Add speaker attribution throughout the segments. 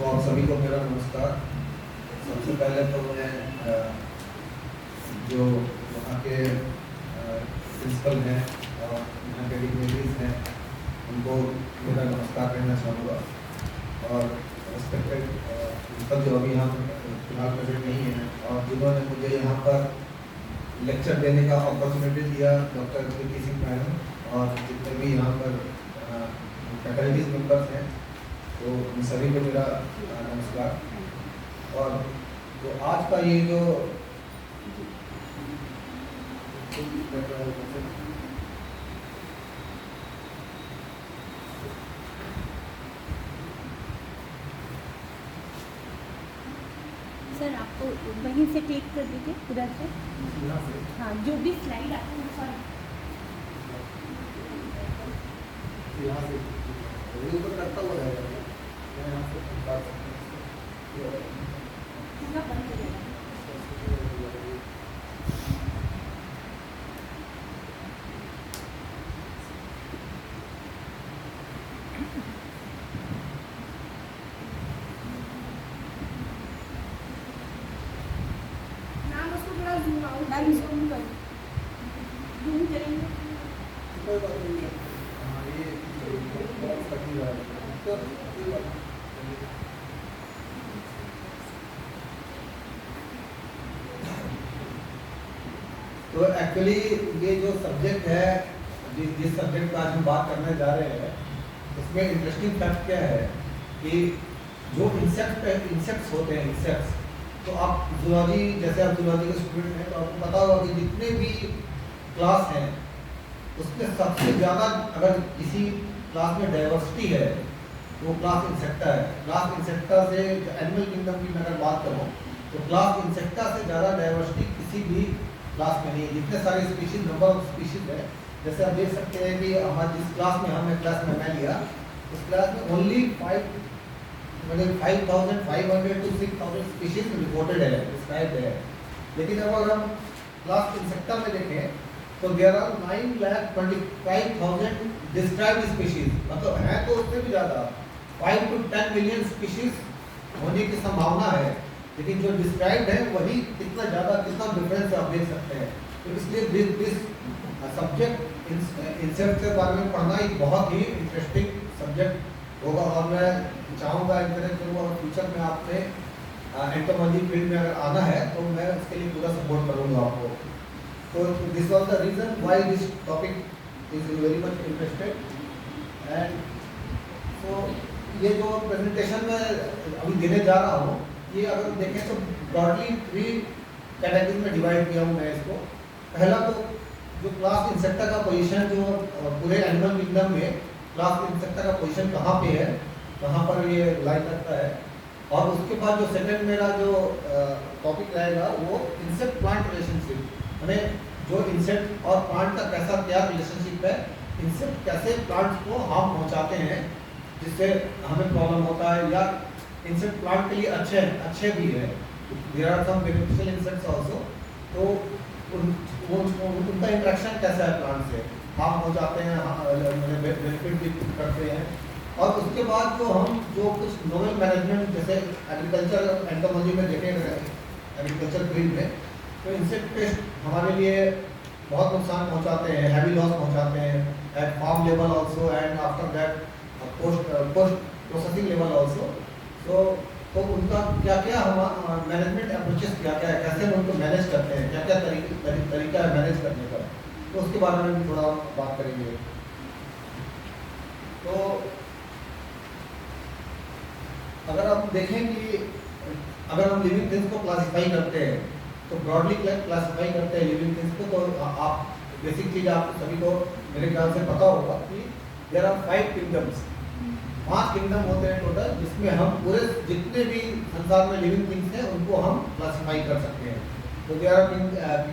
Speaker 1: तो आप सभी को मेरा नमस्कार। सबसे पहले तो मैं जो वहाँ के प्रिंसिपल हैं और यहाँ के डिग्निटरीज हैं उनको मेरा नमस्कार कहना चाहूँगा। और रेस्पेक्टेड प्रिंसिपल जो अभी हम फिलहाल प्रेजेंट नहीं हैं और जिन्होंने मुझे यहाँ पर लेक्चर देने का अपॉर्चुनिटी दिया, डॉक्टर प्रीति सिंह मैडम और जितने भी यहाँ पर फैकल्टीज मेंबर्स हैं, तो उन सभी को मेरा नमस्कार। और तो आज का ये जो
Speaker 2: सर आपको वहीं से क्लिक कर दीजिए उधर से। हाँ, जो भी स्लाइड आपको
Speaker 1: यहाँ से ऊपर करता हुआ रहेगा। यहाँ से
Speaker 2: पूरा बंद हो जाएगा।
Speaker 3: मैम उसको थोड़ा जूम आउट
Speaker 2: मैम जूम कर जूम करेंगे।
Speaker 1: कोई बात नहीं है। हाँ, ये बहुत सही रहा है। तो कोई बात नहीं। तो एक्चुअली ये जो सब्जेक्ट है, जिस सब्जेक्ट पर आज हम बात करने जा रहे हैं, उसमें इंटरेस्टिंग फैक्ट क्या है कि जो इंसेक्ट्स होते हैं, इंसेक्ट्स, तो आप जूलॉजी, जैसे आप जूलॉजी के स्टूडेंट हैं तो आपको पता होगा कि जितने भी क्लास हैं उसमें सबसे ज़्यादा अगर किसी क्लास में डाइवर्सिटी है तो वो क्लास इंसेक्टा है। क्लास इंसेक्टा से एनिमल किंगडम की मैं अगर बात करूँ तो क्लास इंसेक्टा से ज़्यादा डाइवर्सिटी किसी भी क्लास में नहीं है। जितने सारे स्पीशीज, नंबर ऑफ स्पीशीज है, जैसे आप देख सकते हैं कि हमारे जिस क्लास में हमें क्लास में मैं लिया, उस क्लास में ओनली 5,500 to 6,000 स्पीशीज रिपोर्टेड है, डिस्क्राइब्ड है। लेकिन अगर हम क्लास इंसेक्टा में देखें तो देयर आर 9,25,000 डिस्क्राइब्ड स्पीशीज, मतलब है तो उससे भी ज़्यादा 5 to 10 मिलियन स्पीशीज होने की संभावना है, लेकिन जो डिस्क्राइब्ड है वही कितना ज़्यादा, कितना डिफरेंस आप देख सकते हैं। तो इसलिए दिस सब्जेक्ट इंसेक्ट के बारे में पढ़ना एक बहुत ही इंटरेस्टिंग सब्जेक्ट होगा। और मैं चाहूँगा इन तरह के वो फ्यूचर में आपसे एंटोलॉजी फील्ड में अगर आना है तो मैं उसके लिए पूरा सपोर्ट करूँगा आपको। तो this was the reason why this topic is very much interested. And तो ये जो प्रेजेंटेशन मैं अभी देने जा रहा हूँ, ये अगर देखें तो ब्रॉडली 3 कैटेगरी में डिवाइड किया हूँ मैं इसको। पहला तो जो क्लास इंसेक्टा का पोजीशन, जो पूरे एनिमल किंगडम में क्लास इंसेक्टा का पोजीशन कहाँ पे है, कहाँ पर ये लाइन करता है। और उसके बाद जो सेकंड मेरा जो टॉपिक रहेगा वो इंसेक्ट प्लांट रिलेशनशिप, यानी जो इंसेक्ट और प्लांट का कैसा क्या रिलेशनशिप है, इंसेक्ट कैसे प्लांट्स को हार्म पहुँचाते हैं जिससे हमें प्रॉब्लम होता है, या इंसेक्ट प्लांट के लिए अच्छे भी है। There are some beneficial insects also. तो उनका इंटरेक्शन कैसा है प्लांट से, हार्म हो जाते हैं, बेनिफिट भी करते हैं। और उसके बाद जो हम जो कुछ नोवेल मैनेजमेंट, जैसे एग्रीकल्चर एंटोलॉजी में देखेंगे, एग्रीकल्चर फील्ड में, तो इंसेक्ट पेस्ट हमारे लिए बहुत नुकसान पहुंचाते हैं, हैवी लॉस पहुंचाते हैं at farm level also and after that post processing level also. तो उनका क्या क्या हम मैनेजमेंट अप्रोचेस क्या क्या है, कैसे हम उनको मैनेज करते हैं, क्या क्या तरीका है मैनेज करने का, तो उसके बारे में भी थोड़ा बात करेंगे। तो अगर आप देखें कि अगर हम लिविंग थिंग्स को क्लासिफाई करते हैं तो ब्रॉडली क्लासिफाई करते हैं लिविंग थिंग्स को। तो आप बेसिक चीज़ आप सभी को मेरे ख्याल से पता होगा कि देयर आर 5 किंगडम्स, 5 किंगडम होते हैं टोटल, जिसमें हम पूरे जितने भी संसार में लिविंग थिंग्स हैं उनको हम क्लासिफाई कर सकते हैं। तो देयर आर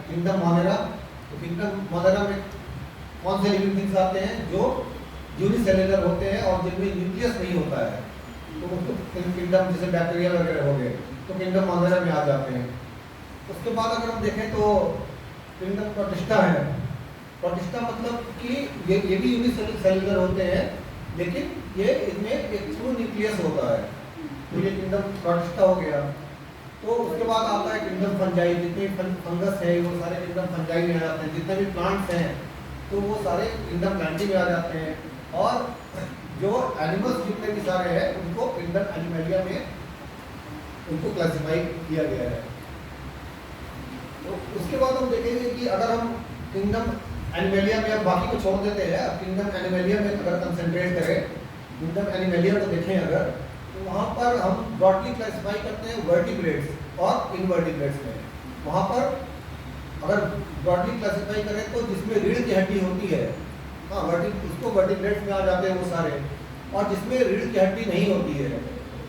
Speaker 1: किंगडम मोनेरा। तो किंगडम मोनेरा में कौन से लिविंग थिंग्स आते हैं, जो यूनिसेलुलर होते हैं और जिनमें न्यूक्लियस नहीं होता है, तो उसको किंगडम, जैसे बैक्टीरिया वगैरह हो गए, तो किंगडम मोनेरा में आ जाते हैं। उसके बाद अगर हम देखें तो किंगडम प्रोटिस्टा है। प्रोटिस्टा मतलब कि ये भी यूनिसेलुलर होते हैं, लेकिन ये इनमें एक ट्रू न्यूक्लियस होता है। तो ये किंगडम प्रोटिस्टा हो गया। तो उसके बाद आता है किंगडम फंजाई, जितने फंगस है वो सारे किंगडम फंजाई में आ जाते हैं, जितने भी प्लांट्स हैं तो वो सारे किंगडम प्लांटी में आ जाते हैं, और जो एनिमल्स जितने भी सारे हैं उनको किंगडम एनिमलिया में उनको क्लासिफाई किया गया है। तो उसके बाद हम देखेंगे कि अगर हम किंगडम एनिमलिया में, अब बाकी को छोड़ देते हैं, अब किंगडम एनिमलिया में अगर कंसंट्रेट करें, किंगडम एनिमलिया को देखें अगर, तो वहाँ पर हम ब्रॉडली क्लासिफाई करते हैं वर्टिब्रेट्स और इनवर्टिब्रेट्स में। वहाँ पर अगर ब्रॉडली क्लासिफाई करें तो जिसमें रीढ़ की हड्डी होती है, हाँ उसको वर्टिब्रेट्स में आ जाते हैं वो सारे, और जिसमें रीढ़ की हड्डी नहीं होती है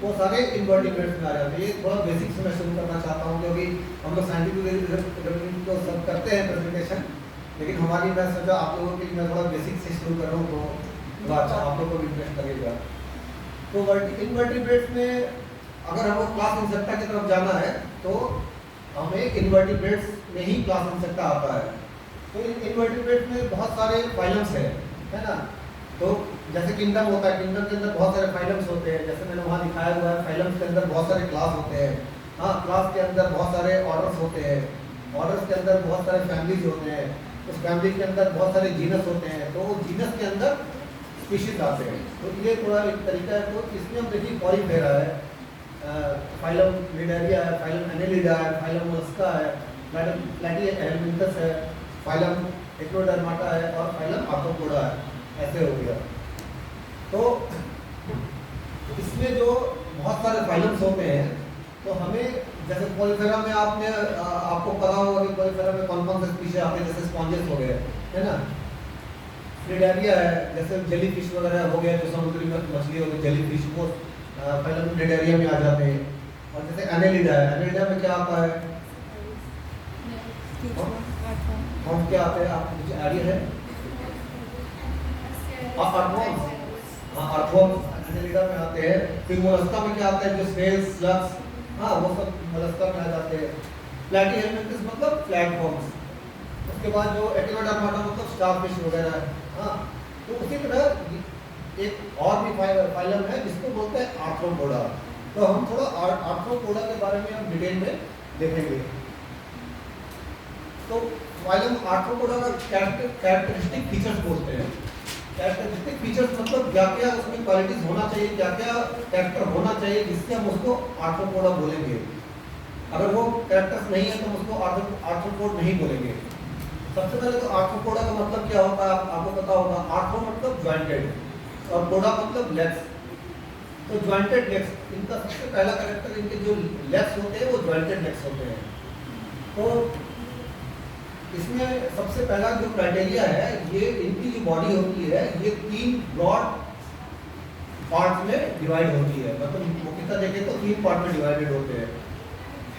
Speaker 1: वो सारे इनवर्टिब्रेट्स में आ जाते हैं। ये थोड़ा बेसिक से मैं शुरू करना चाहता हूँ, क्योंकि हम लोग साइंटिफिक तो सब करते हैं प्रेजेंटेशन, लेकिन हमारी मैं सोचा आप लोगों के लिए मैं थोड़ा बेसिक से शुरू कर रहा हूँ, तो अच्छा आप लोग को भी इंटरेस्ट लगेगा। तो इनवर्टिब्रेट्स में अगर हमको क्लास इंसेक्टा की तरफ जाना है तो हमें इनवर्टिब्रेट्स में ही क्लास इंसेक्टा आता है। तो इनवर्टिब्रेट्स में बहुत सारे फाइलम्स हैं, है ना। तो जैसे किंगडम होता है, किंगडम के अंदर बहुत सारे फाइलम्स होते हैं, जैसे मैंने वहाँ दिखाया हुआ है, फाइलम्स के अंदर बहुत सारे क्लास होते हैं। हाँ, क्लास के अंदर बहुत सारे ऑर्डर्स होते हैं, ऑर्डर्स के अंदर बहुत सारे फैमिलीज होते हैं, उस फैमिली के अंदर बहुत सारे जीनस होते हैं, तो जीनस के अंदर स्पीशीज आते हैं। तो ये थोड़ा एक तरीका है। तो इसमें हम देखिए पॉलीफेरा है, फाइलम लिडारिया है, फाइलम एनेलिडा है, फाइलम मोलस्का है, प्लैटीहेलमिंथस है, फाइलम एक्रोडर्माटा है, और फाइलम आर्थ्रोपोडा है। ऐसे हो गया। तो इसमें जो बहुत सारे फाइलम्स होते हैं, तो हमें जैसे पॉलीफेरा में आपको पता होगा कि पॉलीफेरा में कौन कौन से स्पीशीज आते हैं, जैसे स्पॉन्जेस हो गए, है ना, निडारिया है, जैसे जेली फिश वगैरह हो गया, जो समुद्री मछली हो गई जेली फिश, वो फाइलम निडारिया में आ जाते हैं। और जैसे एनेलिडा है, एनेलिडा में क्या आता है, कौन क्या आते हैं, आपको कुछ आइडिया है? अर्थवर्म्स, हाँ अर्थवर्म्स एनेलिडा में आते हैं। फिर मोलस्का में क्या आता है, जो स्नेल्स, स्लग्स, हाँ वो सब मोलस्का में आ जाते हैं। प्लैटीहेलमिंथस मतलब प्लेटफॉर्म्स। उसके बाद जो एक्रोडर्माटा मतलब स्टारफिश वगैरह है। हाँ, तो उसी तरह एक और भी फाइलम है जिसको बोलते हैं आर्थ्रोपोडा। तो हम थोड़ा आर्थ्रोपोडा के बारे में हम डिटेल में देखेंगे। तो फाइलम आर्थ्रोपोडा का कैरेक्टरिस्टिक फीचर्स बोलते हैं। कैरेक्टरिस्टिक फीचर्स मतलब क्या क्या उसमें क्वालिटीज होना चाहिए, क्या क्या कैरेक्टर होना चाहिए, जिससे हम उसको आर्थ्रोपोडा बोलेंगे। अगर वो कैरेक्टर्स नहीं है तो हम उसको आर्थ्रोपोड नहीं बोलेंगे। सबसे पहले तो आर्थ्रोपोडा का मतलब क्या होता है, आपको पता होगा। आर्थ्रो मतलब ज्वाइंटेड और पोडा मतलब लेग्स। तो ज्वाइंटेड लेग्स, इनका सबसे पहला कैरेक्टर, इनके जो लेग्स होते हैं वो ज्वाइंटेड लेग्स होते हैं। तो इसमें सबसे पहला जो क्राइटेरिया है, ये इनकी जो बॉडी होती है ये 3 ब्रॉड पार्ट्स में डिवाइड होती है। मतलब मुख्यतः देखें तो 3 पार्ट में डिवाइडेड होते हैं।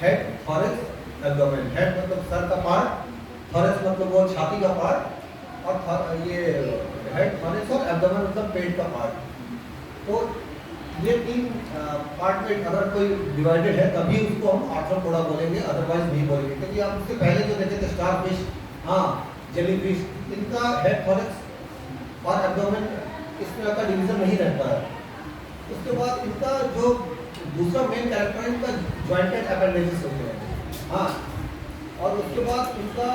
Speaker 1: Head, thorax, abdomen. हेड मतलब सर का पार्ट, थॉरैक्स मतलब वो छाती का पार्ट, और ये हेड, थॉरैक्स और एब्डोमेन मतलब पेट का पार्ट। तो ये 3 पार्ट में अगर कोई डिवाइडेड है तभी उसको हम आर्थ्रोपोडा बोलेंगे, अदरवाइज नहीं बोलेंगे। क्योंकि आप उससे पहले जो देखे थे स्टारफिश, हाँ जेलीफिश, इनका हेड, थॉरैक्स और एब्डोमेन इस तरह का डिवीजन नहीं रहता है। उसके बाद इनका जो दूसरा मेन कैरेक्टर है, इनका ज्वाइंटेड अपेंडेजेस होते हैं। हाँ, और उसके बाद इनका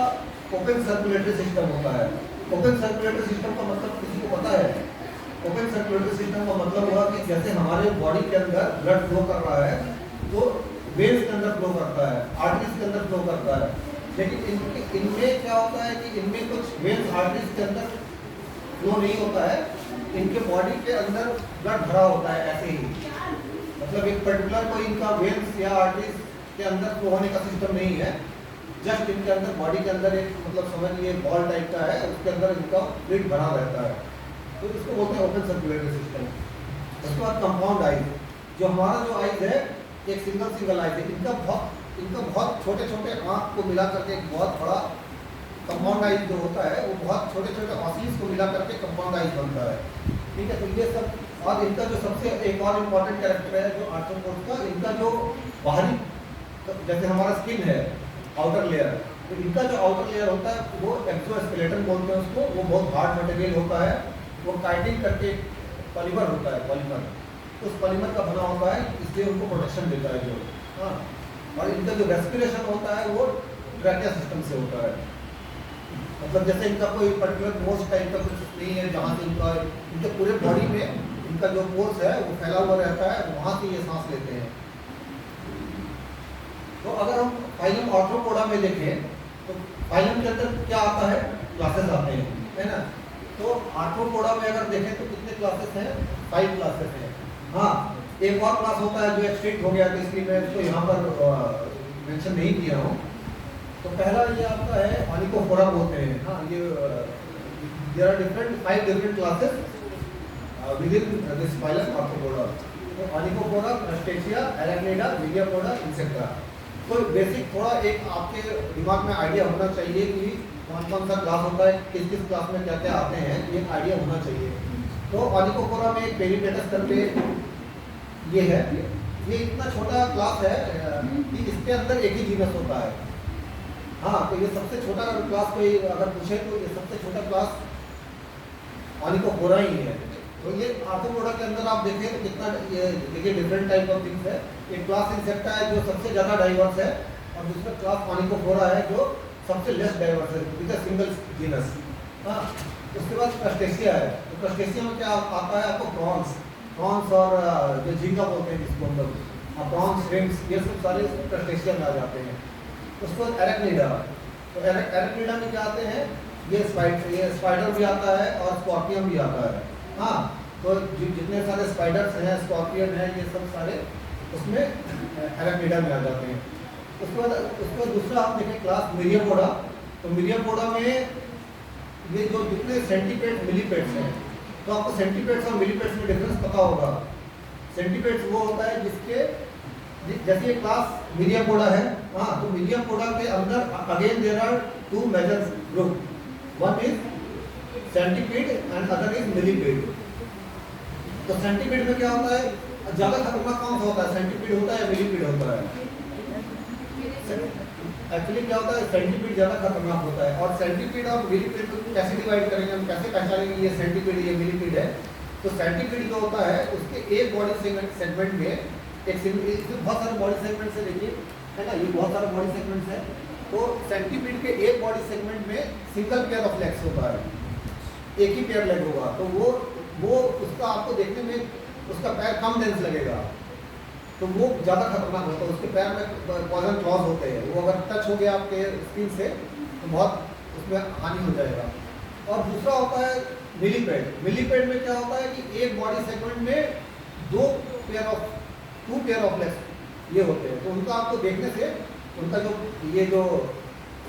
Speaker 1: ओपन सर्कुलेटरी सिस्टम होता है। ओपन सर्कुलेटरी सिस्टम का मतलब किसी को पता है? ओपन सर्कुलेटरी सिस्टम का मतलब हुआ कि जैसे हमारे बॉडी के अंदर ब्लड फ्लो कर रहा है तो वेन्स के अंदर फ्लो करता है, आर्टरीज के अंदर फ्लो करता है। लेकिन इनमें क्या होता है कि इनमें कुछ वेन्स आर्टरीज के अंदर फ्लो नहीं होता है, इनके बॉडी के अंदर ब्लड भरा होता है ऐसे ही। मतलब एक पर्टिकुलर कोई इनका वेन्स या आर्टरीज के अंदर फ्लो होने का सिस्टम नहीं है। जस्ट इनके अंदर बॉडी के अंदर एक मतलब समझिए बॉल टाइप का है, उसके अंदर इनका फ्लूइड भरा रहता है। तो इसको बोलते हैं ओपन सर्कुलेटरी सिस्टम। उसके बाद कंपाउंड आइज, जो हमारा जो आइज है एक सिंगल आइज है। इनका बहुत छोटे छोटे आँख को मिला करके एक बहुत बड़ा कंपाउंड आइज जो होता है, वो बहुत छोटे छोटे ऑसिल्स को मिला करके कंपाउंड आइज बनता है। ठीक है, तो ये सब। और इनका जो सबसे एक और इम्पॉर्टेंट कैरेक्टर है जो आर्थ्रोपोड का, इनका जो बाहरी, तो जैसे हमारा स्किन है आउटर लेयर, तो इनका जो आउटर लेयर होता है वो एक्सोस्केलेटन बोलते हैं उसको। वो बहुत हार्ड मटेरियल होता है, वो काइटिन करके पॉलीमर होता है, पॉलीमर। उस पॉलीमर का बना होता है, इसलिए उनको प्रोटेक्शन देता है जो। हाँ, और इनका जो रेस्पिरेशन होता है वो ट्रैकिया सिस्टम से होता है। मतलब जैसे इनका कोई पर्टिकुलर नोज टाइप का कुछ नहीं है जहाँ से इनके पूरे बॉडी में इनका जो पोर्स है वो फैला हुआ रहता है, वहाँ से ये सांस लेते हैं। तो अगर हम फाइलम आर्थ्रोपोडा में देखें तो फाइलम के अंदर क्या आता है, क्लासेस आते हैं, है ना। तो आर्थ्रोपोडा में अगर देखें तो कितने क्लासेस हैं, 5 क्लासेस हैं। हाँ, एक और क्लास होता है जो एक्सटिंक्ट हो गया, तो इसलिए मैं इसको यहाँ पर मेंशन नहीं किया हूँ। तो पहला ये आपका है ऑनिकोफोरा बोलते हैं। हाँ, ये there are 5 different classes within this phylum Arthropoda. तो Onychophora, Crustacea, Arachnida, Myriapoda, Insecta. तो बेसिक थोड़ा एक आपके दिमाग में आइडिया होना चाहिए कि कौन कौन सा क्लास होता है, किस किस क्लास में क्या क्या आते हैं, ये आइडिया होना चाहिए। तो ऑनिकोफोरा में एक पेरिपेटस करके ये है, ये इतना छोटा क्लास है कि इसके अंदर एक ही जीनस होता है। हाँ, तो ये सबसे छोटा क्लास कोई अगर पूछे तो ये सबसे छोटा क्लास ऑनिकोफोरा ही है। तो ये आर्थ्रोपोडा के अंदर आप देखें तो कितना ये देखिए डिफरेंट टाइप ऑफ थिंग्स है। एक क्लास इंसेक्टा है जो सबसे ज़्यादा डाइवर्स है, और दूसरा क्लास ऑनिकोफोरा है जो सबसे लेस डाइवर्स है, विद अ सिंगल जीनस। हाँ, उसके बाद क्रस्टेशिया है। तो क्रस्टेशिया में क्या आता है आपको, प्रॉन्स और जो झींगा बोलते हैं जिसको हम लोग, प्रॉन्स, श्रिम्प्स, ये सब सारे क्रस्टेशिया में आ जाते हैं। उसके बाद एराक्निडा। तो एराक्निडा में क्या आते हैं, ये स्पाइडर भी आता है और स्कॉर्पियन भी आता है। हाँ, तो जितने सारे स्पाइडर्स हैं, स्कॉर्पियन हैं, ये सब सारे उसमें एराक्निडा में आ जाते हैं। उसके बाद दूसरा आप देखें क्लास मीडियापोडा। तो मीडियापोडा में ये जो जितने सेंटीपेड मिलीपेड्स हैं, तो आपको सेंटीपेड्स और मिलीपेड्स में डिफरेंस पता होगा। सेंटीपेड्स वो होता है जिसके जैसे ये क्लास मीडियापोडा है। हाँ, तो मीडियापोडा के अंदर again there are 2 major group, one is centipede and other is millipede. तो सेंटीपीड में क्या होता है, ज़्यादा खतरनाक कौन सा होता है, सेंटीपीड होता है या मिलीपीड होता है? एक्चुअली क्या होता है, सेंटीपीड ज़्यादा खतरनाक होता है। और सेंटीपीड और मिलीपीड को कैसे डिवाइड करेंगे, हम कैसे पहचानेंगे ये सेंटीपीड ये मिलीपीड है? तो सेंटीपीड जो होता है उसके एक बॉडी सेगमेंट में बहुत सारे बॉडी सेगमेंट्स है, देखिए, है ना, ये बहुत सारे बॉडी सेगमेंट्स है। तो सेंटीपीड के एक बॉडी सेगमेंट में सिंगल पेयर ऑफ लेग्स होता है, एक ही पेयर लेग होगा। तो वो उसका आपको देखने में उसका पैर कम डेंस लगेगा, तो वो ज़्यादा खतरनाक होता है। उसके पैर में पॉइजन क्लॉज होते हैं, वो अगर टच हो गया आपके स्किन से तो बहुत उसमें हानि हो जाएगा। और दूसरा होता है मिलीपेड। मिलीपेड में क्या होता है कि एक बॉडी सेगमेंट में 2 पेयर ऑफ लेग्स ये होते हैं। तो उनका आपको देखने से उनका जो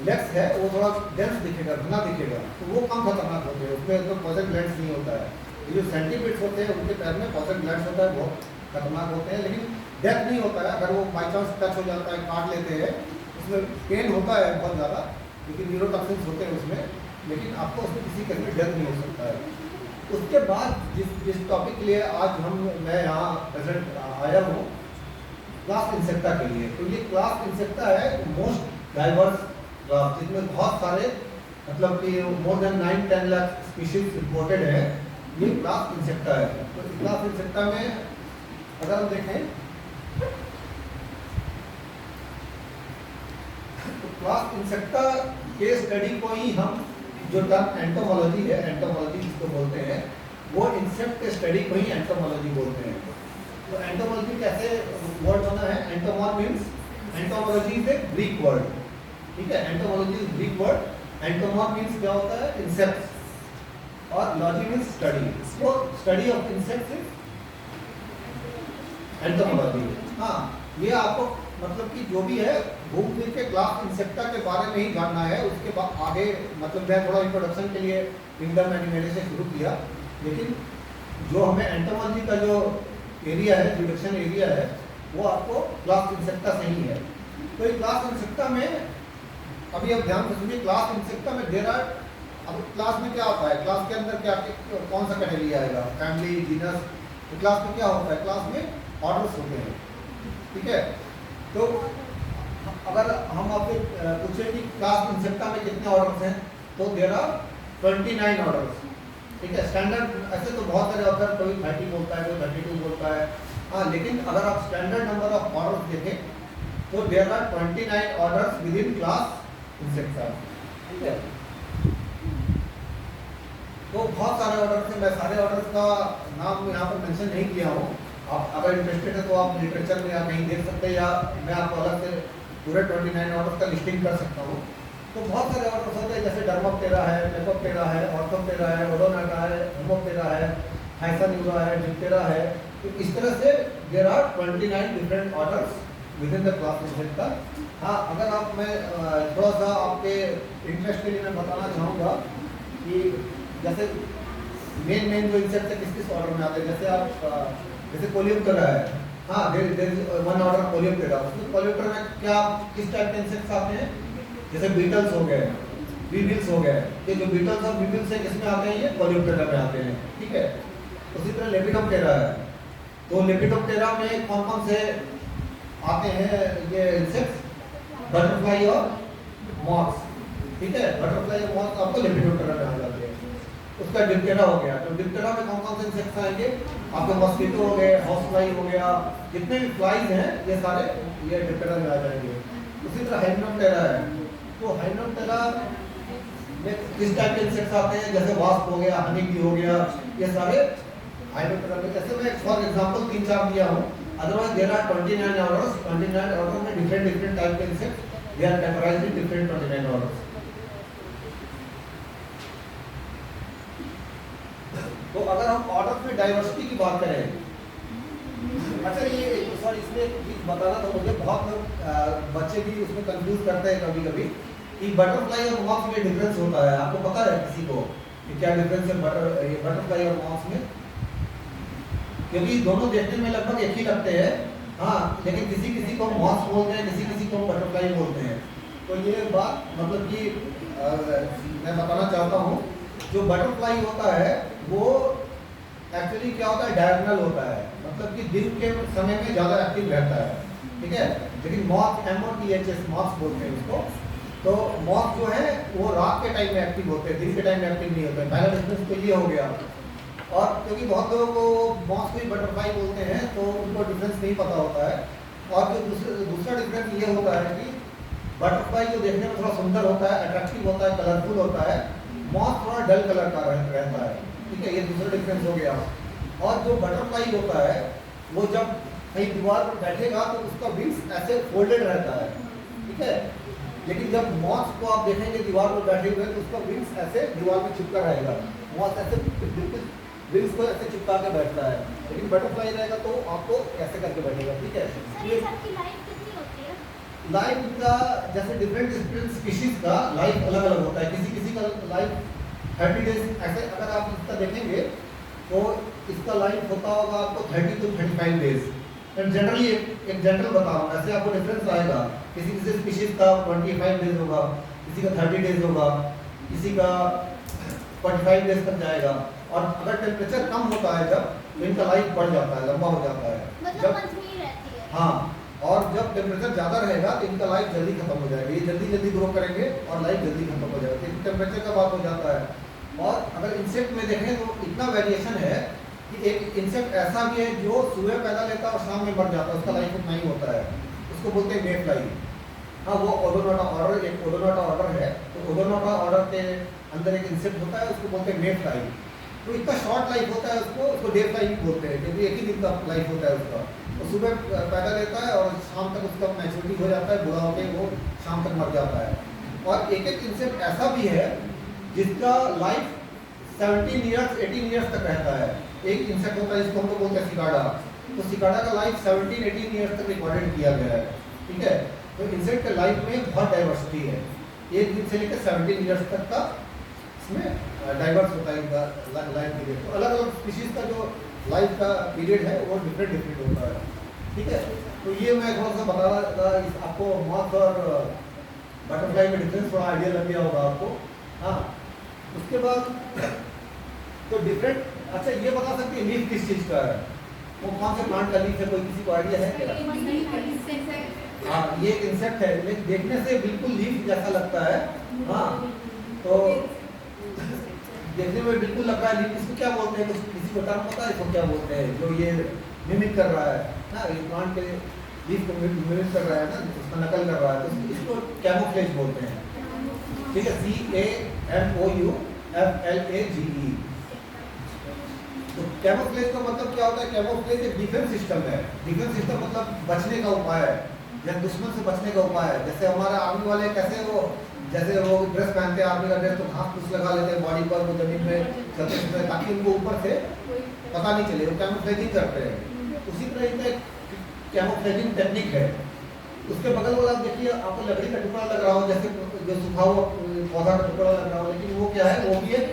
Speaker 1: लेग्स है वो थोड़ा डेंस दिखेगा, घना दिखेगा, तो वो कम खतरनाक होते हैं, उसमें तो पॉइजन ग्लैंड्स नहीं होता है। ये जो सेंटीपीड्स होते हैं उनके पैर में पॉइजन ग्लैंड्स होता है, बहुत खतरनाक होते हैं, लेकिन डेथ नहीं होता है। अगर वो बाई चांस टच हो जाता है, काट लेते हैं, उसमें पेन होता है बहुत ज़्यादा, क्योंकि न्यूरोटॉक्सिन्स होते हैं उसमें, लेकिन आपको उसमें किसी तरह में डेथ नहीं हो सकता है। उसके बाद जिस टॉपिक के लिए आज मैं यहाँ प्रेजेंट आया हूँ, क्लास इंसेक्टा के लिए। तो ये क्लास इंसेक्टा है मोस्ट डाइवर्स क्लास, जिसमें बहुत सारे मतलब कि more than 9-10 lakh species reported है। ये क्लास इंसेक्टा है। तो क्लास इंसेक्टा में अगर हम देखें तो क्लास इंसेक्टा के स्टडी को ही हम जो टर्म एंटोमोलॉजी है, एंटोमोलॉजी जिसको बोलते हैं, वो इंसेक्ट के स्टडी को ही एंटोमोलॉजी बोलते हैं। तो एंटोमोलॉजी कैसे वर्ड बना है, entomon means, entomology is a Greek word, ठीक है, entomology is Greek word. Entomon means क्या होता है, इंसेक्ट्स, और लॉजी मीन्स स्टडी। तो study of insects is entomology. हाँ, ये आपको मतलब कि जो भी है घूम फिर के क्लास इंसेक्टा के बारे में ही जानना है। उसके बाद आगे मतलब मैं थोड़ा इंट्रोडक्शन के लिए किंगडम एनिमल से शुरू किया, लेकिन जो हमें एंटोमोलॉजी का जो एरिया है, जुडिक्शन एरिया है, वो आपको क्लास इंसेक्टा से ही है। तो ये क्लास इंसेक्टा में अभी आप ध्यान से सुनिए, क्लास इंसेक्टा में देर आर, अब क्लास में क्या होता है, क्लास के अंदर क्या कौन सा कैटेगरी आएगा, फैमिली, जीनस। तो क्लास में क्या होता है, क्लास में ऑर्डर्स होते हैं, ठीक है। तो अगर हम आपसे पूछें कि क्लास इंसेक्टा में कितने ऑर्डर्स हैं, तो देर आर 29 ऑर्डर्स ठीक है। स्टैंडर्ड ऐसे तो बहुत सारे ऑथर, कोई 30 बोलता है, कोई 32 बोलता है। हाँ, लेकिन अगर आप स्टैंडर्ड नंबर ऑफ ऑर्डर्स देखें तो there are 29 orders within class Insecta, ठीक है। तो बहुत सारे ऑर्डर्स हैं, मैं सारे ऑर्डर्स का नाम यहाँ पर मेंशन नहीं किया हूँ। आप अगर इंटरेस्टेड है तो आप लिटरेचर में या कहीं देख सकते हैं, या मैं आपको अलग से पूरे 29 ऑर्डर्स का लिस्टिंग कर सकता हूँ। तो बहुत सारे ऑर्डर्स होते हैं, जैसे डर्मोप्टेरा है, लेपोप्टेरा है, ऑर्थोप्टेरा है, ओडोनाटा है, हेमोप्टेरा है, हाइसान्यूरा है, डिप्टेरा है। तो इस तरह से there are 29 different orders within the class Insecta. हाँ, अगर आप मैं थोड़ा सा आपके इंटरेस्ट के लिए मैं बताना चाहूँगा कि जैसे मेन जो इंसेक्ट है किस किस ऑर्डर में आते हैं। जैसे आप जैसे कोलियोप्टेरा है, हाँ, there is one order Coleoptera. उसमें कोलियोप्टेरा में क्या किस टाइप के इंसेक्ट्स आते हैं, जैसे बीटल्स हो गए, वीविल्स हो गए। ये जो बीटल्स और वीविल्स है किसमें आते हैं, ये कोलियोप्टेरा में आते हैं, ठीक है। उसी तरह लेपिडोप्टेरा है, तो लेपिडोप्टेरा में कौन कौन से आते हैं ये इंसेक्ट्स, बटरफ्लाई और मॉथ्स, ठीक है। बटरफ्लाई और मॉथ्स आपको लेपिडोप्टेरा में आ जाते हैं। उसका डिप्टेरा हो गया, तो डिप्टेरा में कौन कौन से इंसेक्ट्स आएंगे, आपके मॉस्किटो हो गए, हाउस फ्लाई हो गया, जितने भी फ्लाइज हैं ये सारे ये डिप्टेरा में आ जाएंगे। उसी तरह हाइमेनोप्टेरा है, तो हाइमेनोप्टेरा में किस टाइप के इंसेक्ट्स आते हैं, जैसे वास्प हो गया, हनी बी हो गया, ये सारे हाइमेनोप्टेरा में। जैसे मैं फॉर एग्जांपल 3-4 दिया हूँ, otherwise there are 29 orders. 29 order में डिफरेंट टाइप के insects, they are categorized in different 29 orders. तो अगर हम ऑर्डर में डाइवर्सिटी की बात करें, अच्छा ये सॉरी इसमें एक चीज बताना था मुझे, बहुत लोग बच्चे भी उसमें कंफ्यूज करते हैं कभी कभी कि बटरफ्लाई और मॉथ में डिफरेंस होता है। आपको पता है किसी को कि क्या डिफरेंस है बटरफ्लाई और मॉथ में? क्योंकि दोनों देखने में लगभग एक ही लगते हैं, हाँ, लेकिन किसी किसी को मॉथ बोलते हैं, किसी किसी को बटरफ्लाई बोलते हैं। तो ये बात मतलब कि मैं बताना चाहता हूँ, जो बटरफ्लाई होता है वो एक्चुअली क्या होता है, डायगोनल होता है, मतलब कि दिन के समय में ज़्यादा एक्टिव रहता है, ठीक है। लेकिन मॉथ MOTHS मॉथ बोलते हैं उसको। तो मॉथ जो है वो रात के टाइम में एक्टिव होते हैं, दिन के टाइम में एक्टिव नहीं होते हैं। पहला डिफरेंस तो ये हो गया। और क्योंकि बहुत लोगों को मॉथ को ही बटरफ्लाई बोलते हैं तो उनको डिफरेंस नहीं पता होता है। और जो दूसरा डिफरेंस ये होता है कि बटरफ्लाई जो देखने में थोड़ा सुंदर होता है, अट्रैक्टिव होता है, कलरफुल होता है, मॉथ थोड़ा डल कलर का रहता है, ठीक है। ये दूसरा डिफरेंस हो गया। और जो बटरफ्लाई होता है वो जब कहीं दीवार पर बैठेगा तो उसका विंग्स ऐसे फोल्डेड रहता है, ठीक है। लेकिन जब मॉथ को आप देखेंगे दीवार पर बैठे हुए तो उसका विंग्स ऐसे दीवार में चिपका रहेगा। मॉथ ऐसे बिल्कुल विंग्स को ऐसे चिपका के बैठता है, लेकिन बटरफ्लाई रहेगा तो आपको ऐसे करके बैठेगा, ठीक है।
Speaker 3: सर, सबकी लाइफ कितनी होती है?
Speaker 1: लाइफ का जैसे डिफरेंट स्पीशीज का लाइफ अलग अलग होता है। किसी किसी का लाइफ 30 डेज, ऐसे अगर आप इसका देखेंगे तो इसका लाइफ होता होगा आपको 30 to 35 डेज। एंड जनरली एक जनरल बता रहा हूँ, ऐसे आपको डिफरेंस आएगा। किसी किसी स्पीशीज का 25 डेज होगा, किसी का 30 डेज होगा, किसी का 45 डेज तक जाएगा। और अगर टेम्परेचर कम होता है जब, तो इनका लाइफ बढ़ जाता है, लंबा हो जाता है।
Speaker 3: मतलब मंथ में ही रहती है।
Speaker 1: हाँ, और जब टेम्परेचर ज़्यादा रहेगा तो इनका लाइफ जल्दी खत्म हो जाएगा। ये जल्दी जल्दी ग्रो करेंगे और लाइफ जल्दी खत्म हो जाएगा, क्योंकि टेम्परेचर का बात हो जाता है। और अगर इंसेक्ट में देखें तो इतना वेरिएशन है कि एक इंसेक्ट ऐसा भी है जो सुबह पैदा लेता है और शाम में मर जाता है, उसका लाइफ उतना ही होता है। उसको बोलते हैं मे फ्लाई। हाँ, वो ओडोनोटा ऑर्डर, एक ओडोनोटा ऑर्डर है। तो ओडोनोटा ऑर्डर के अंदर एक इंसेक्ट होता है, उसको बोलते हैं मे फ्लाई। तो इतना शॉर्ट लाइफ होता है उसको डे फ्लाई भी बोलते हैं, क्योंकि एक ही दिन का लाइफ होता है उसका। तो सुबह पैदा लेता है और शाम तक उसका मैच्योरिटी हो जाता है, बूढ़ा होकर वो शाम तक मर जाता है। और एक एक इंसेक्ट ऐसा भी है जिसका लाइफ 17 ईयर्स 18 ईयर्स तक रहता है। एक इंसेक्ट होता है जिसको हम लोग बोलते हैं सिकाडा। तो सिकाडा का लाइफ 17-18 ईयर्स तक रिकॉर्डेड किया गया है, ठीक है। तो इंसेक्ट के लाइफ में बहुत डाइवर्सिटी है, एक दिन से लेकर 17 ईयर्स तक का इसमें डाइवर्स होता है इनका लाइफ पीरियड। तो अलग अलग स्पीशीज का जो लाइफ का पीरियड है वो डिफरेंट होता है, ठीक है। तो ये मैं थोड़ा सा बता रहा था आपको, मॉथ और बटरफ्लाई में डिफरेंस थोड़ा आइडिया लग गया होगा आपको। हाँ, उसके बाद तो डिफरेंट, अच्छा ये बता सकते हैं लीफ किस चीज़ का है, वो कौन से प्लांट का लीफ है, कोई किसी को आइडिया है क्या? हाँ, ये इंसेक्ट है, लेकिन देखने से बिल्कुल लीफ जैसा लगता है। हाँ, तो देखने में बिल्कुल लग रहा है लीफ, इसको क्या बोलते हैं, किसी को टर्म पता है इसको क्या बोलते हैं, जो ये मिमिक कर रहा है ना, ये प्लांट के लीफ को मिमिक कर रहा है ना, उसका नकल कर रहा है, तो इसको कैमोफ्लेज बोलते हैं। ठीक है, CAMOUFLAGE। तो कैमोफ्लेज का मतलब क्या होता है, कैमोफ्लेज एक डिफेंस सिस्टम है। डिफेंस सिस्टम मतलब बचने का उपाय है या दुश्मन से बचने का उपाय है। जैसे हमारा आर्मी वाले कैसे वो, जैसे वो ड्रेस पहनते हैं आर्मी का ड्रेस, तो घास फूस लगा लेते हैं बॉडी पर, वो जमीन में चलते फिरते हैं ताकि उनको ऊपर से पता नहीं चले, वो कैमोफ्लेजिंग करते हैं। उसी तरह इसका कैमोफ्लेजिंग टेक्निक है। उसके बगल वाला देखिए आपको लकड़ी का टुकड़ा लग रहा हो, जैसे जो सूखा हुआ पौधा का टुकड़ा लग रहा हो, लेकिन वो क्या है, वो भी एक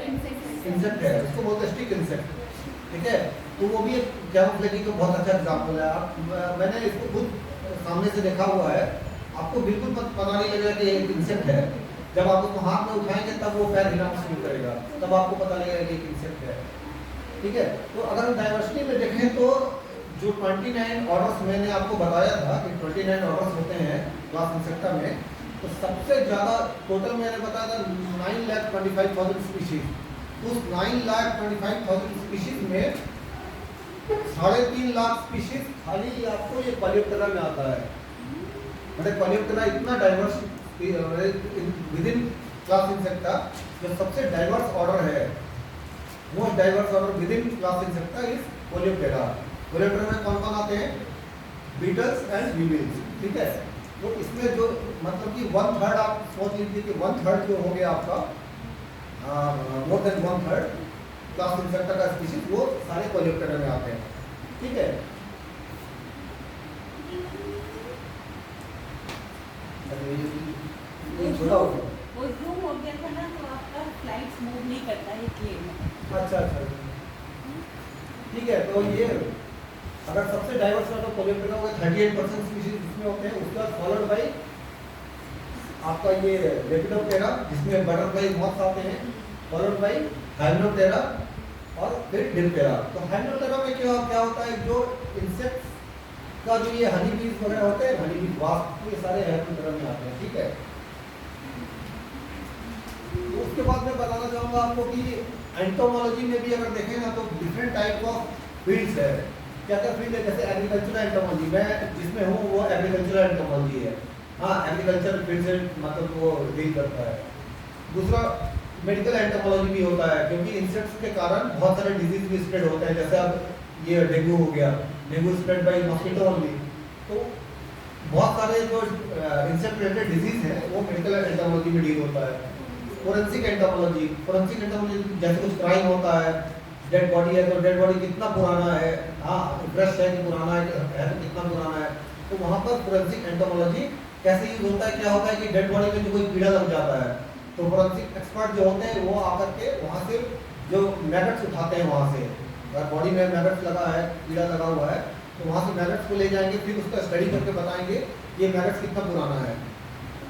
Speaker 1: इंसेक्ट है, उसको बोलते हैं स्टिक इंसेक्ट। ठीक है, तो वो भी एक कैमोफ्लेजिंग का बहुत अच्छा एग्जाम्पल है। आप मैंने इसको खुद सामने से देखा हुआ है, आपको बिल्कुल पता नहीं लगेगा कि एक इंसेक्ट है। जब आप उसको हाथ में उठाएंगे तब वो पैर हिलाना शुरू करेगा, तब आपको पता लगेगा कि एक इंसेक्ट है। ठीक है, तो अगर हम डाइवर्सिटी में देखें तो जो 29 ऑर्डर्स मैंने आपको बताया था कि 29 ऑर्डर्स होते हैं क्लास इंसेक्टा में, तो सबसे ज़्यादा टोटल मैंने बताया था 9,25,000 स्पीशीज। उस 9,25,000 स्पीशीज में 3.5 लाख स्पीशीज खाली आपको ये कोलेप्टेरा में आता है। मतलब कोलेप्टेरा इतना diverse with in class insecta, जो सबसे डाइवर्स ऑर्डर है, most diverse order with in class insecta is Coleoptera. Coleoptera में कौन कौन आते हैं, बीटल्स एंड वीविल्स। ठीक है, तो इसमें जो मतलब कि 1/3 आप सोच लीजिए कि 1/3 जो हो गया आपका, मोर देन 1/3 क्लास इंसेक्टा का स्पीशीज वो सारे कोलेप्टेरा में आते हैं। ठीक है,
Speaker 2: वो जूम हो गया था ना, तो आपका स्लाइड्स मूव नहीं करता है इसलिए।
Speaker 1: अच्छा, ठीक है, तो ये अगर सबसे डाइवर्स है तो कोलेप्टेरा होगा 38% स्पीशीज इसमें होते हैं। उसके बाद फॉलोड बाई आपका ये लेपिडोप्टेरा जिसमें बटरफ्लाई मॉथ्स आते हैं, फॉलोड बाई हाइमेनोप्टेरा और फिर डिप्टेरा। तो हाइमेनोप्टेरा में क्या होता है, जो इंसेक्ट्स का जो ये हनी बीज वगैरह होते हैं, हनी बीज वास्प, ये सारे हाइमेनोप्टेरा में आते हैं। ठीक है, तो उसके बाद मैं बताना चाहूँगा आपको कि एंटोमोलॉजी में भी अगर देखें ना तो डिफरेंट टाइप ऑफ फील्ड्स है। क्या क्या फील्ड है, जैसे एग्रीकल्चरल एंटोमोलॉजी, मैं जिसमें हूँ वो एग्रीकल्चरल एंटोमोलॉजी है। हाँ, एग्रीकल्चर फील्ड से मतलब वो डील करता है। दूसरा मेडिकल एंटोमोलॉजी भी होता है, क्योंकि इंसेक्ट्स के कारण बहुत सारे डिजीज भी स्प्रेड होते हैं। जैसे अब ये डेंगू हो गया, dengue spread by mosquito only. तो बहुत सारे जो इंसेक्ट रिलेटेड डिजीज है वो मेडिकल एंटोमोलॉजी में डील होता है। फोरेंसिक एंटोमोलॉजी जैसे कुछ क्राइम होता है, डेड बॉडी है तो डेड बॉडी कितना पुराना है, हाँ ब्रश है कि पुराना है तो कितना पुराना है, तो वहाँ पर फोरेंसिक एंटोमोलॉजी कैसे यूज होता है। क्या होता है कि डेड बॉडी में जो कोई कीड़ा लग जाता है तो फोरेंसिक एक्सपर्ट जो होते हैं वो आकर के वहाँ से जो मैगट्स उठाते हैं, वहाँ से अगर बॉडी में मैगट्स लगा है, कीड़ा लगा हुआ है, तो वहाँ से मैगट्स को ले जाएंगे, फिर उसका स्टडी करके बताएंगे ये मैगट्स कितना पुराना है,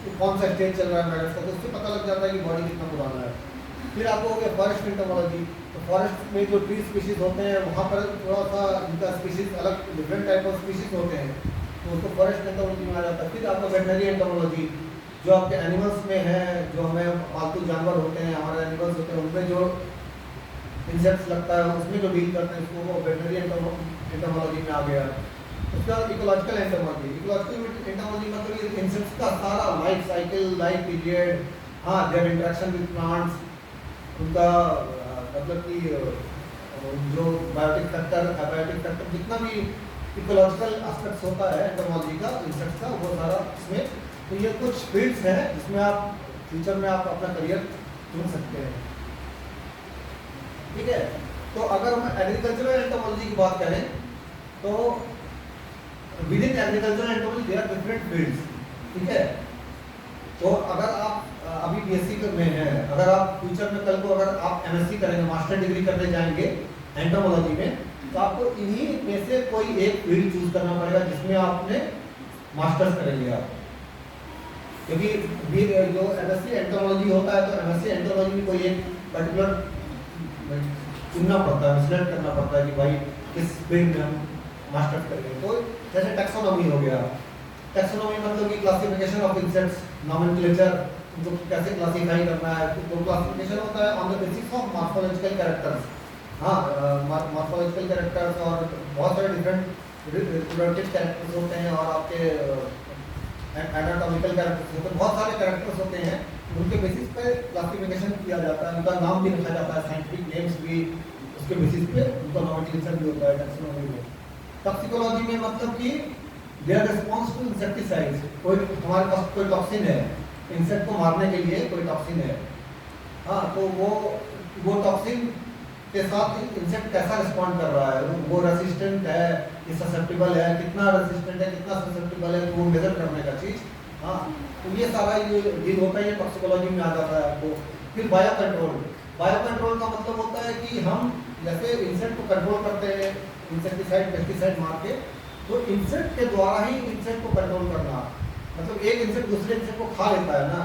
Speaker 1: तो कौन सा स्टेज चल रहा है मैगट्स का, तो उससे पता लग जाता है कि बॉडी कितना पुराना है। फिर आपको हो गया फॉरेस्ट एंटोमोलॉजी, तो फॉरेस्ट में जो ट्री स्पीशीज होते हैं वहाँ पर थोड़ा सा इनका स्पीशीज अलग, डिफरेंट टाइप ऑफ स्पीशीज होते हैं, तो उसको फॉरेस्ट एंटोमोलॉजी में आ जाता है। फिर आपका वेटनरी एंटोमोलॉजी, जो आपके एनिमल्स में है, जो हमें पालतू जानवर होते हैं, हमारे एनिमल्स होते हैं, उनमें जो इंसेक्ट्स लगता है उसमें जो डील करते हैं, उसको वो वेटनरी एंटोमोलॉजी में आ गया। उसके बाद इकोलॉजिकल एंटोमोलॉजी, इकोलॉजिकल एंटोमोलॉजी मतलब ये इंसेक्ट्स का सारा लाइफ साइकिल, लाइफ पीरियड, हाँ देयर इंटरेक्शन विद प्लांट्स, उनका मतलब कि जो बायोटिक फैक्टर, एबायोटिक फैक्टर, जितना भी इकोलॉजिकल एस्पेक्ट्स होता है एंटोमोलॉजी का, इंसेक्ट्स का, वो सारा इसमें। तो ये कुछ फील्ड्स हैं जिसमें आप फ्यूचर में आप अपना करियर चुन सकते हैं। ठीक है, तो अगर हम एग्रीकल्चरल एंटोमोलॉजी की बात करें तो within agricultural entomology there are different fields. ठीक है, तो अगर आप अभी बीएससी में हैं, अगर आप फ्यूचर में कल को अगर आप एमएससी करेंगे, मास्टर डिग्री करने जाएंगे एंटोमोलॉजी में, तो आपको इन्हीं में से कोई एक फील्ड चूज करना पड़ेगा जिसमें आपने मास्टर्स करेंगे आप। क्योंकि जो एमएससी एंटोमोलॉजी होता है तो एमएससी एंटोमोलॉजी में कोई एक पर्टिकुलर चुनना पड़ता है, सिलेक्ट करना पड़ता है कि भाई किस फील्ड में हम मास्टर्स करेंगे। तो जैसे टैक्सोनॉमी हो गया, टैक्सोनॉमी मतलब कि क्लासिफिकेशन ऑफ इंसेक्ट्स, नॉमेनक्लेचर, उनको कैसे क्लासीफाई करना है, तो क्लासिफिकेशन होता है on the basis of morphological characters. हाँ, मॉर्फोलॉजिकल कैरेक्टर्स और बहुत सारे डिफरेंट रिप्रोडक्टिव कैरेक्टर्स होते हैं और आपके एनाटॉमिकल कैरेक्टर्स होते हैं, बहुत सारे कैरेक्टर्स होते हैं, उनके बेसिस पे क्लासिफिकेशन किया जाता है, उनका नाम भी रखा जाता है, साइंटिफिक नेम्स भी उसके बेसिस पे उनका नोमेनक्लेचर भी होता है टैक्सोनॉमी में। टॉक्सिकोलॉजी में मतलब कि देयर रिस्पांस टू इंसेक्टिसाइड्स, कोई हमारे पास कोई टॉक्सिन है, इंसेक्ट को मारने के लिए कोई टॉक्सिन है, हाँ, तो वो टॉक्सिन के साथ इंसेक्ट कैसा रिस्पॉन्ड कर रहा है, वो रेसिस्टेंट है, ये ससेप्टिबल है, कितना रेसिस्टेंट है, कितना ससेप्टिबल है, तो वो मेजर करने का चीज़। हाँ, तो ये सारा ये डील होता है, ये टॉक्सिकोलॉजी में आ जाता है आपको। फिर बायो कंट्रोल, बायो कंट्रोल का मतलब होता है कि हम जैसे इंसेक्ट को कंट्रोल करते हैं इंसेक्टिसाइड पेस्टिसाइड मार के, तो इंसेक्ट के द्वारा ही इंसेक्ट को कंट्रोल करना, मतलब एक इंसेक्ट दूसरे इंसेक्ट को खा लेता है ना,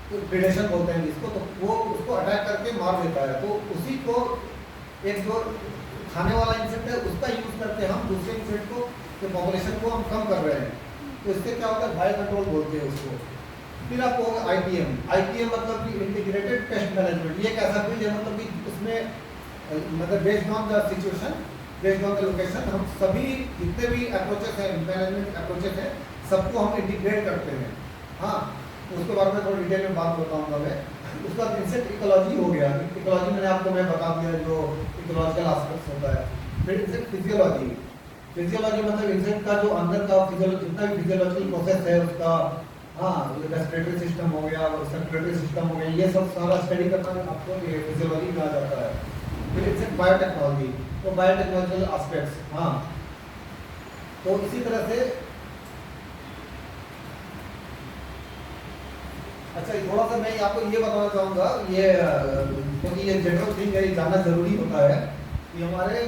Speaker 1: तो प्रेडेशन बोलते हैं जिसको, तो वो उसको अटैक करके मार देता है, तो उसी को एक जो खाने वाला इंसेक्ट है उसका यूज करके हम दूसरे इंसेक्ट को के पॉपुलेशन को हम कम कर रहे हैं, तो इससे क्या होता है, बायो कंट्रोल बोलते हैं उसको। फिर आपको होगा आईपीएम, आईपीएम मतलब कि इंटीग्रेटेड पेस्ट मैनेजमेंट, ये एक ऐसा फील्ड है मतलब कि उसमें मतलब based on the situation, based on the location, हम सभी जितने भी अप्रोचेस हैं, मैनेजमेंट अप्रोचेस हैं, सबको हम इंटीग्रेट करते हैं। हाँ, उसके बारे में थोड़ा डिटेल में बात बताऊंगा मैं। उसके बाद इंसेक्ट इकोलॉजी हो गया, इकोलॉजी मैंने आपको मैं बता दिया जो इकोलॉजिकल एस्पेक्ट्स होता है। फिर इंसेक्ट फिजियोलॉजी, फिजियोलॉजी मतलब इंसेक्ट का जो अंदर का फिजियोलॉजी, जितना भी फिजियोलॉजिकल प्रोसेस है उसका, हाँ, रेस्पिरेटरी सिस्टम हो गया, सर्कुलेटरी सिस्टम हो गया, ये सब सारा स्टडी करना आपको ये फिजियोलॉजी में आ जाता है। फिर इंसेक्ट बायोटेक्नोलॉजी, तो बायोटेक्नोलॉजिकल एस्पेक्ट्स, हाँ, तो इसी तरह से अच्छा थोड़ा सा मैं आपको ये बताना चाहूँगा, ये क्योंकि ये जनरल थिंग है, ये जानना जरूरी होता है कि हमारे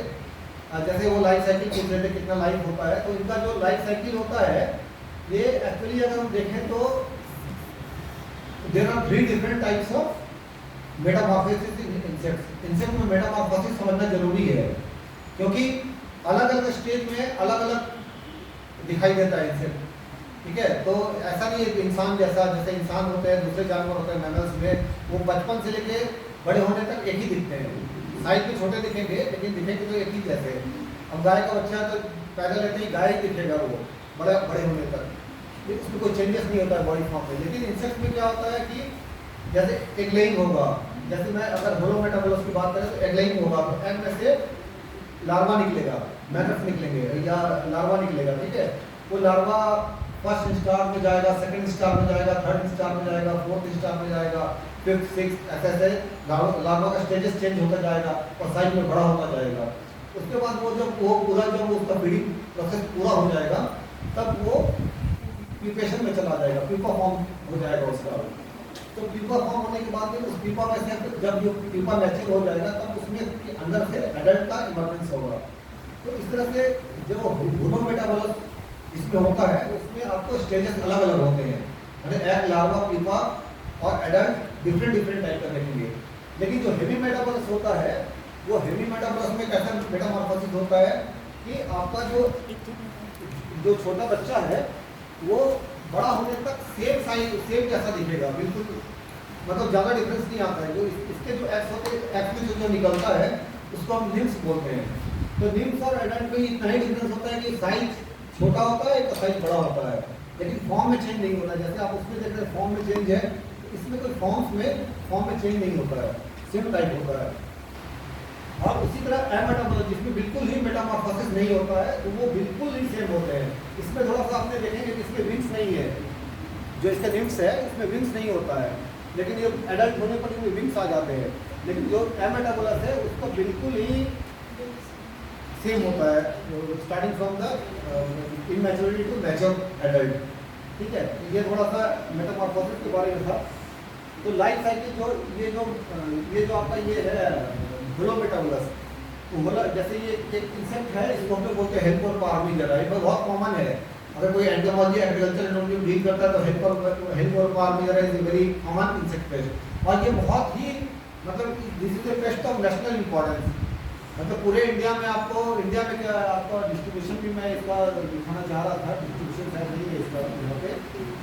Speaker 1: जैसे वो लाइफ साइकिल पूछ रहे थे कितना लाइफ होता है, तो इनका जो लाइफ साइकिल होता है ये एक्चुअली अगर हम देखें तो there are 3 different types of metamorphosis in insects. Insect में मेटामॉर्फोसिस समझना जरूरी है क्योंकि अलग अलग स्टेज में अलग अलग दिखाई देता है इंसेक्ट, ठीक है। तो ऐसा नहीं है कि इंसान जैसा, जैसे इंसान होते हैं, दूसरे जानवर होते हैं मैमल्स में, वो बचपन से लेके बड़े होने तक एक ही दिखते हैं, साइज में छोटे दिखेंगे लेकिन दिखेंगे तो एक ही जैसे। अब गाय का बच्चा तो पैदा लेते ही गाय ही दिखेगा वो बड़े होने तक, उसमें कोई चेंजेस नहीं होता है बॉडी फॉर्म में। लेकिन इंसेक्ट में क्या होता है कि जैसे एग लेइंग होगा, जैसे मैं अगर होलो मेटाबोलस की बात करें तो एग लेइंग होगा, तो एग में से लार्वा निकलेगा, मैनस निकलेंगे या लार्वा निकलेगा, ठीक है। वो लार्वा फर्स्ट स्टार में जाएगा, सेकंड स्टार में जाएगा, थर्ड स्टार में जाएगा, फोर्थ स्टार में जाएगा, फिफ्थ सिक्स, ऐसे ऐसे लार्वा का स्टेजेस चेंज होता जाएगा और साइज में बड़ा होता जाएगा। उसके बाद वो जब वो पूरा जब उसका ब्रीडिंग प्रोसेस पूरा हो जाएगा तब वो प्यूपेशन में चला जाएगा, प्यूपा फॉर्म हो जाएगा उसका। तो प्यूपा फॉर्म होने के बाद में उस प्यूपा में से जब जो प्यूपा मैच्योर हो जाएगा तब उसमें अंदर से एडल्ट का इमर्जेंस होगा। तो इस तरह से जो होलो मेटाबोलस इसमें होता है उसमें आपको स्टेजेस अलग अलग होते हैं, यानी एग, लार्वा, प्यूपा और एडल्ट डिफरेंट टाइप का देखेंगे। लेकिन जो हेवी मेटाबोलस होता है वो हेवी मेटाबोलस में कैसा मेटामॉर्फोसिस होता है कि आपका जो छोटा बच्चा है वो बड़ा होने तक सेम साइज सेम जैसा दिखेगा, बिल्कुल मतलब ज़्यादा डिफरेंस नहीं आता है। जो इसके जो एक्स होते हैं, एक्स में जो निकलता है उसको हम निम्स बोलते हैं। तो निम्स और एडल्ट में इतना ही डिफरेंस होता है कि साइज छोटा होता है, एक साइज बड़ा होता है, लेकिन फॉर्म में चेंज नहीं होता है। जैसे आप उसमें देख रहे हैं फॉर्म में चेंज है, इसमें कोई फॉर्म में चेंज नहीं होता है, सेम टाइप होता है। और उसी तरह एमेटाबोलस जिसमें बिल्कुल ही मेटामॉर्फोसिस नहीं होता है तो वो बिल्कुल ही सेम होते हैं। इसमें थोड़ा सा आपने देखेंगे कि इसमें विंग्स नहीं है, जो इसका विंग्स है इसमें विंग्स नहीं होता है, लेकिन ये एडल्ट होने पर इसमें विंग्स आ जाते हैं। लेकिन जो एमेटाबोलस है उसका बिल्कुल ही सेम होता है, starting from the immaturity to mature adult, ठीक है। ये थोड़ा सा मेटामॉर्फोसिस के बारे में था। तो लाइफ साइकिल ये जो आपका ये है होलो मेटाबोलस, जैसे ये एक इंसेक्ट है, इसको हम लोग बोलते हैं हेल्पर पार्मिजर, ये बहुत कॉमन है। अगर कोई एंटोलॉजी एग्रीकल्चर एंटोलॉजी डील करता है तो हेल्पर पार्मिजर is very common insect pest, और ये बहुत ही मतलब this is a pest of national importance. मतलब पूरे इंडिया में क्या आपका डिस्ट्रीब्यूशन भी मैं इसका दिखाना चाह रहा था, डिस्ट्रीब्यूशन शायद नहीं है इसका यहाँ पे।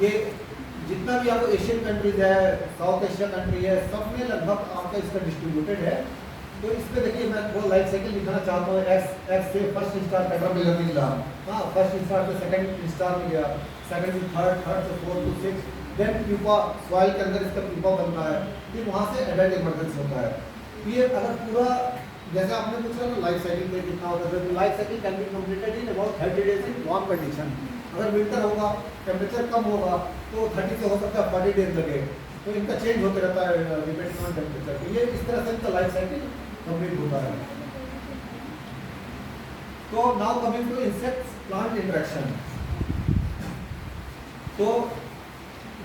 Speaker 1: ये जितना भी आपको एशियन कंट्रीज है, साउथ एशिया कंट्री है, सब में लगभग आपका इसका डिस्ट्रीब्यूटेड है। तो इसमें देखिए मैं वो लाइफ साइकिल दिखाना चाहता हूँ। एक्स से फर्स्ट स्टार कैटरपिलर निकला, हाँ फर्स्ट स्टार से सेकंड स्टार में गया, सेकंड से थर्ड, थर्ड से fourth to six, then pupa, soil के अंदर इसका प्यूपा बनता है, फिर वहाँ से एडल्ट इमर्जेंस होता है। ये अगर पूरा जैसे आपने पूछा ना लाइफ साइकिल में कितना होता है, तो life cycle can be completed in about 30 days in warm condition. अगर विंटर होगा, टेम्परेचर कम होगा, तो 30 से हो सकता है 40 डेज लगे। तो इनका चेंज होते रहता है डिपेंडिंग ऑन टेम्परेचर। तो ये इस तरह से इनका लाइफ साइकिल कंप्लीट होता है। तो now coming to insects plant interaction. तो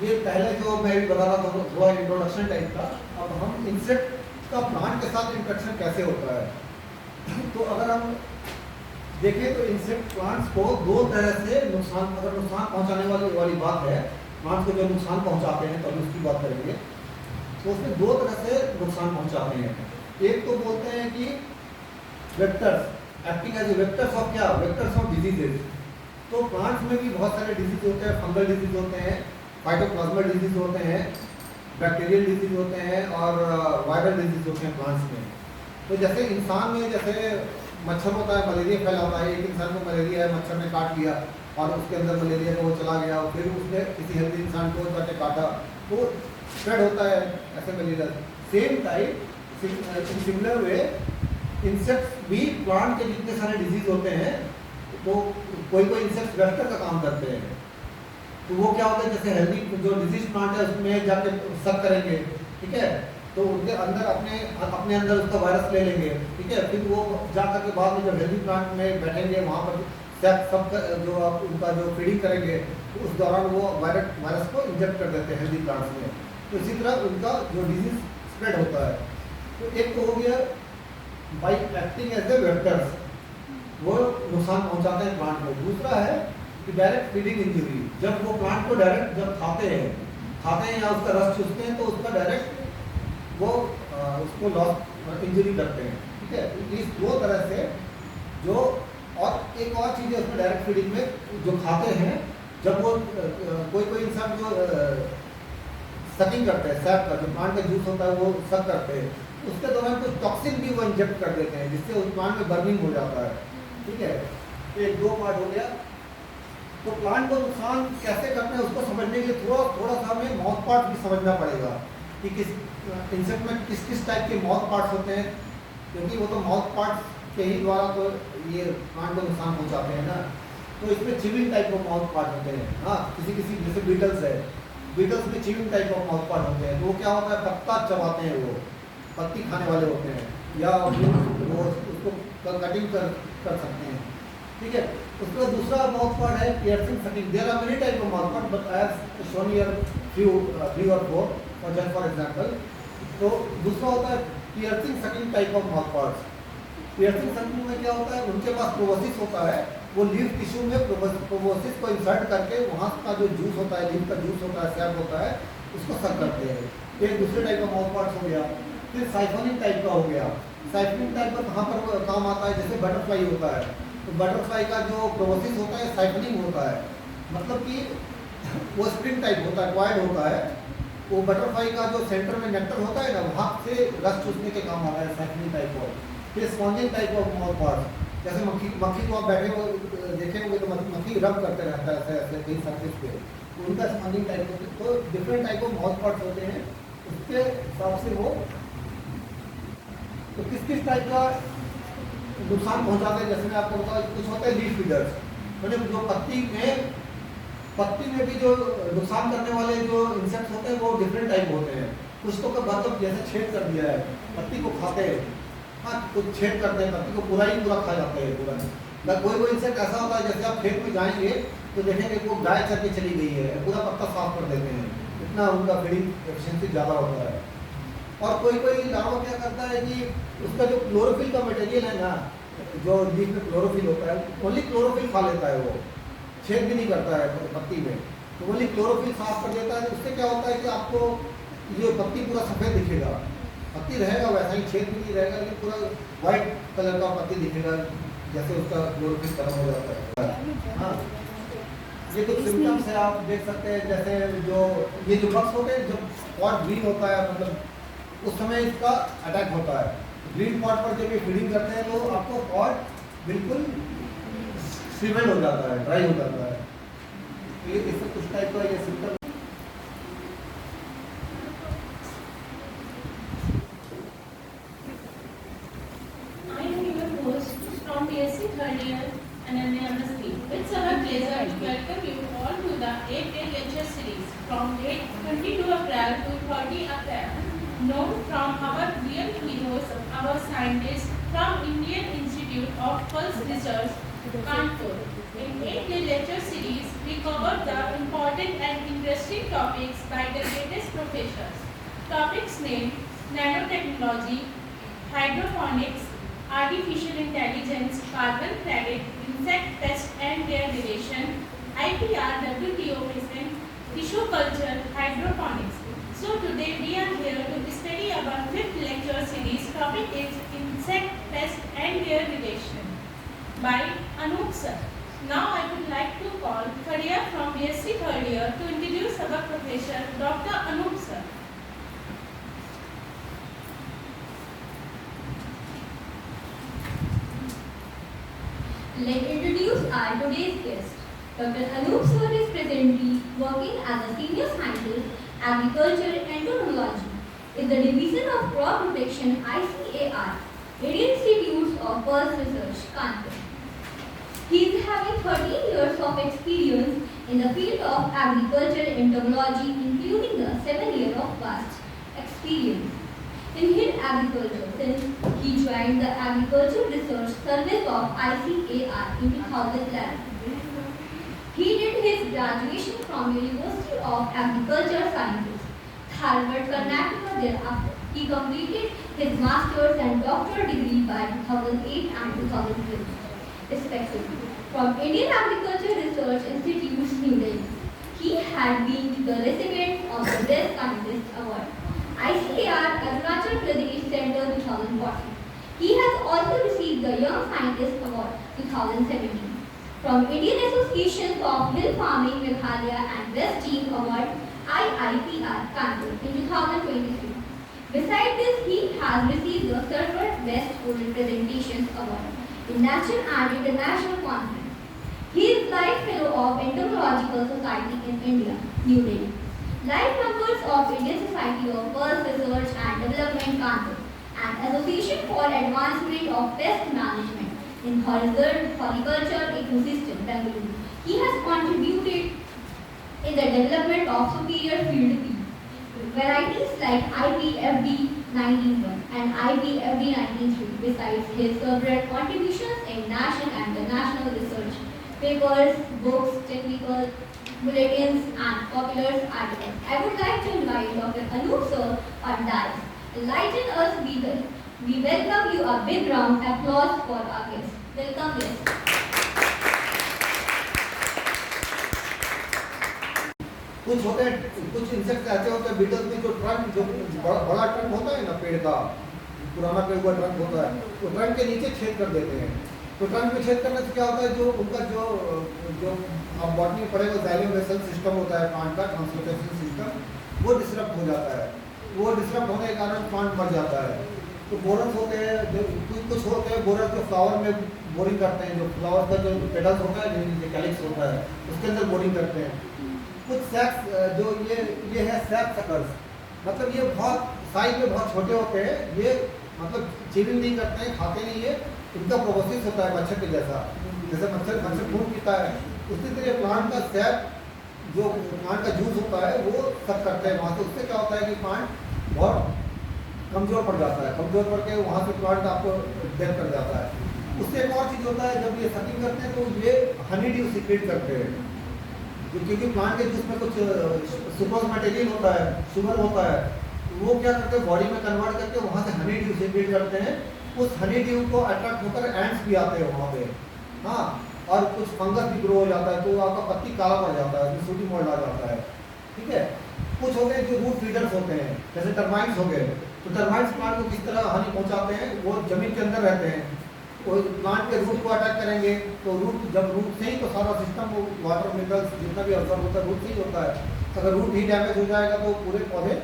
Speaker 1: ये पहले जो मैं बता रहा था वो इंट्रोडक्शन टाइप का। अब हम इंसेक्ट का प्लांट के साथ इंटरेक्शन कैसे होता है। तो अगर हम देखें तो इंसेक्ट प्लांट्स को दो तरह से नुकसान, अगर नुकसान पहुंचाने वाली बात है, प्लांट्स को जो नुकसान पहुंचाते हैं तभी उसकी बात करेंगे। तो उसमें दो तरह से नुकसान पहुंचाते हैं। एक तो बोलते हैं कि vectors, acting as a vectors of क्या, वेक्टर्स ऑफ डिजीजेज। तो प्लांट्स में भी बहुत सारे डिजीज होते हैं, फंगल डिजीज होते हैं, फाइटोप्लाज्मा डिजीज होते हैं, बैक्टीरियल डिजीज होते हैं और वायरल डिजीज होते हैं प्लांट्स में। तो जैसे इंसान में जैसे मच्छर होता है, मलेरिया फैलाता है। एक इंसान को मलेरिया है, मच्छर ने काट लिया और उसके अंदर मलेरिया का वो चला गया, और फिर उसने किसी हेल्दी इंसान को जाके काटा, तो स्प्रेड होता है ऐसे malaria. Same type in similar way insects भी प्लांट के जितने सारे डिजीज होते हैं, तो कोई कोई इंसेक्ट्स वेक्टर का काम करते हैं। तो वो क्या होता है, जैसे हेल्दी जो डिजीज प्लांट है उसमें जाके सक करेंगे, ठीक है, तो उनके अंदर अपने अंदर उसका वायरस ले लेंगे, ठीक है, फिर वो जाकर के बाद में जब हेल्दी प्लांट में बैठेंगे वहाँ पर सब जो आप उनका जो फीडिंग करेंगे, तो उस दौरान वो वायरस को इंजेक्ट कर देते हैं हेल्दी प्लांट्स में। तो इसी तरह उनका जो डिजीज स्प्रेड होता है। तो एक तो हो गया by acting as a vectors, वो नुकसान पहुंचाते हैं प्लांट को। दूसरा है कि डायरेक्ट फीडिंग इंजरी, जब वो प्लांट को डायरेक्ट जब खाते हैं या उसका रस चूसते हैं, तो उसका डायरेक्ट वो उसको लॉस इंजरी करते हैं, ठीक है। इस दो तरह से जो, और एक और चीज़ है उसमें डायरेक्ट फीडिंग में जो खाते हैं, जब वो कोई इंसान जो सकिंग करते हैं, सैप का जो प्लांट का जूस होता है वो सक करते हैं, उसके दौरान कुछ टॉक्सिन भी वो इंजेक्ट कर देते हैं, जिससे उस प्लांट में बर्निंग हो जाता है, ठीक है। तो एक दो पार्ट हो गया। तो प्लांट को नुकसान कैसे करते हैं उसको समझने के लिए थोड़ा सा हमें माउथ पार्ट भी समझना पड़ेगा कि किस इंसेक्ट में किस किस टाइप के माउथ पार्ट्स होते हैं, क्योंकि वो तो माउथ पार्ट्स के ही द्वारा तो ये प्लांट को नुकसान पहुंचाते हैं ना। तो इसमें chewing type of mouth part होते हैं, हाँ, किसी जैसे बीटल्स है, बीटल्स में chewing type of mouth part होते हैं। तो वो क्या होता है, पत्ता चबाते हैं, वो पत्ती खाने वाले होते हैं, या वो उसको कटिंग कर सकते हैं, ठीक है। उसका दूसरा माउथ पार्ट है piercing sucking. There are many type of mouth part, but I have shown here three और फोर फॉर एग्जांपल। तो दूसरा होता है piercing sucking type of mouth parts. Piercing sucking में क्या होता है, उनके पास प्रोबोसिस होता है, वो लीफ टिश्यू में प्रोबोसिस को इंसर्ट करके वहाँ का जो जूस होता है, लीफ का जूस होता है, सैप होता है, उसको सक करते हैं। एक दूसरे टाइप का माउथ पार्ट्स हो गया। फिर साइफनिंग टाइप का हो गया। साइफनिंग टाइप का कहाँ पर काम आता है, जैसे बटरफ्लाई होता है, तो बटरफ्लाई का जो प्रोसेस होता है साइक्लिंग होता है, मतलब कि वो स्प्रिंग टाइप होता है, क्वाइड होता है। वो बटरफ्लाई का जो सेंटर में नेक्टर होता है ना, वहाँ से रस चूसने के काम आता है साइक्लिंग टाइप ऑफ। फिर sponging type of mouth part, जैसे मक्खी को आप बैठे हो देखे होंगे तो मक्खी रब करते रहता है ऐसे कहीं सर्फेस पे, तो उनका स्पॉन्जिंग टाइप होता है। तो different type of mouth parts होते हैं, उसके हिसाब से वो तो किस किस टाइप का नुकसान पहुंचाते हैं। जैसे मैं आपको बताऊँ, कुछ होते हैं लीफ फीडर्स, मतलब जो पत्ती में भी जो नुकसान करने वाले जो इंसेक्ट्स होते हैं वो डिफरेंट टाइप होते हैं। कुछ तो का मतलब जैसे छेद कर दिया है, पत्ती को खाते हैं, हाँ, कुछ छेद करते हैं, पत्ती को पूरा खा जाते हैं पूरा। कोई इंसेक्ट ऐसा होता है, जैसे आप खेत में जाएंगे तो देखेंगे वो गाय चल के चली गई है, पूरा पत्ता साफ कर देते हैं, इतना उनका फीडिंग एफिशिएंसी ज़्यादा होता है। और कोई लार्वा क्या करता है कि उसका जो क्लोरोफिल का मटेरियल है ना, जो लीफ में क्लोरोफिल होता है, ओनली क्लोरोफिल खा लेता है, वो छेद भी नहीं करता है पत्ती में, तो ओनली क्लोरोफिल साफ कर देता है। उससे क्या होता है कि आपको ये पत्ती पूरा सफ़ेद दिखेगा, पत्ती रहेगा वैसा ही, छेद भी नहीं रहेगा, लेकिन पूरा वाइट कलर का पत्ती दिखेगा, जैसे उसका क्लोरोफिल खत्म हो जाता है। हाँ, ये कुछ सिम्टम्स है, आप देख सकते हैं। जैसे जो ये जो बग्स होते हैं, जब स्पॉट ग्रीन होता है, मतलब उस समय इसका अटैक होता है। ग्रीन स्पॉट पर जब ये फीडिंग करते हैं तो आपको स्पॉट बिल्कुल श्रिवेल हो जाता है, ड्राई हो जाता है। तो ये इससे कुछ टाइप का ये symptom.
Speaker 4: I am your host from BSc third year Ananya Amnesty. It's our pleasure to welcome you all to the 8-day lecture series from date 22 April to 30 April. Known from our real heroes, our scientists from Indian Institute of Pulse Research, Kanpur. In 8-day lecture series, we cover the important and interesting topics by the greatest professors. Topics named nanotechnology, hydroponics, artificial intelligence, carbon credit, insect pest and their relation, IPR, WTO mission, tissue culture, hydroponics. So today we are here to study our 5th lecture series. Topic is insect pest and their relation by Anup sir. Now I would like to call Faria from BSc third year to introduce our professor Dr. Anup sir.
Speaker 5: Let's introduce our today's guest. Dr. Anup sir is presently working as a senior scientist, agriculture and entomology in the Division of Crop Protection ICAR, Indian Institute of Pulse Research, Kanpur. He is having 13 years of experience in the field of agriculture and entomology, including the 7 years of vast experience in his agriculture since he joined the Agriculture Research Service of ICAR in 2011. He did his graduation from University of Agriculture Sciences, Harvard, Karnataka. Thereafter, he completed his master's and doctoral degree by 2008 and 2012, respectively, from Indian Agriculture Research Institute, New Delhi. He had been the recipient of the Best Scientist Award, ICAR Arunachal Pradesh Center 2014. He has also received the Young Scientist Award 2017 from Indian Association of Hill Farming Meghalaya and Best Team Award IIPR Kanpur in 2023. Besides this, he has received the Server Best Oral Presentations Award in National and International Conference. He is Life Fellow of Entomological Society in India, New Delhi. Life members of Indian Society of Pulse Research and Development Kanpur and Association for Advancement of Pest Management in Horticulture Ecosystem, Bengaluru. He has contributed in the development of superior field pea varieties like IPFD 19.1 and IPFD 19.3, besides his several contributions in national and international research papers, books, technical bulletins and popular articles. I would like to invite Dr. Anup sir on dais. Enlighten us, we welcome you a big round applause for our guest. Welcome guest.
Speaker 1: कुछ होते हैं, कुछ insect ऐसे होते हैं Beatles में, जो trunk, जो बड़ा ट्रंक होता है ना पेड़ का, पुराना पेड़ हुआ ट्रंक होता है, तो ट्रंक के नीचे छेद कर देते हैं। तो ट्रंक में छेद करने से क्या होता है, जो उनका जो अब बॉटनी में पड़ेगा जाइलम वेसल सिस्टम होता है प्लांट का, ट्रांसपोर्टेशन सिस्टम, वो डिस्टर्ब हो जाता है। वो डिस्टर्ब होने के कारण प्लांट मर जाता है। तो बोरस होते हैं, जो कुछ होते हैं बोरस जो फ्लावर में बोरिंग करते हैं, जो फ्लावर का जो पेटल्स होता है, जो कैलिक्स होता है, उसके अंदर बोरिंग करते हैं। कुछ सैक्स, जो ये है सैक सकर्स, मतलब ये बहुत साइज में बहुत छोटे होते हैं। ये मतलब चीविंग नहीं करते हैं, खाते नहीं है, इनका प्रोसेस होता है मच्छर के जैसा, जैसे मच्छर खून पीता है, उसी तरह प्लांट का सैक, जो प्लांट का जूस होता है, वो सब करते हैं वहाँ से। उससे क्या होता है कि प्लांट बहुत कमज़ोर पड़ जाता है, कमज़ोर पड़ के वहाँ से प्लांट आपको डेथ कर जाता है। उससे एक और चीज़ होता है, जब ये सकिंग करते हैं तो ये हनी ड्यू सीक्रेट करते हैं, क्योंकि प्लांट के जूस में कुछ सुपर मटेरियल होता है, शुगर होता है, वो क्या करते हैं बॉडी में कन्वर्ट करके वहाँ से हनी ड्यू सीक्रेट करते हैं। उस हनी ड्यू को अट्रैक्ट होकर एंड्स भी आते हैं वहाँ पे, हाँ, और कुछ फंगस भी ग्रो हो जाता है, तो आपका पत्ती काला पड़ जाता है, उसमें सूटी मोल्ड आ जाता है, ठीक है। कुछ होते हैं जो रूट फीडर्स होते हैं, जैसे टर्माइट्स हो गए, तो टर्माइट्स प्लांट को किस तरह हानि पहुंचाते हैं, वो जमीन के अंदर रहते हैं, कोई प्लांट के रूट को अटैक करेंगे तो रूट जब रूट से ही तो सारा सिस्टम वाटर मिनरल्स जितना भी अवसर होता है रूट से ही होता है। अगर रूट ही डैमेज हो जाएगा तो पूरे पौधे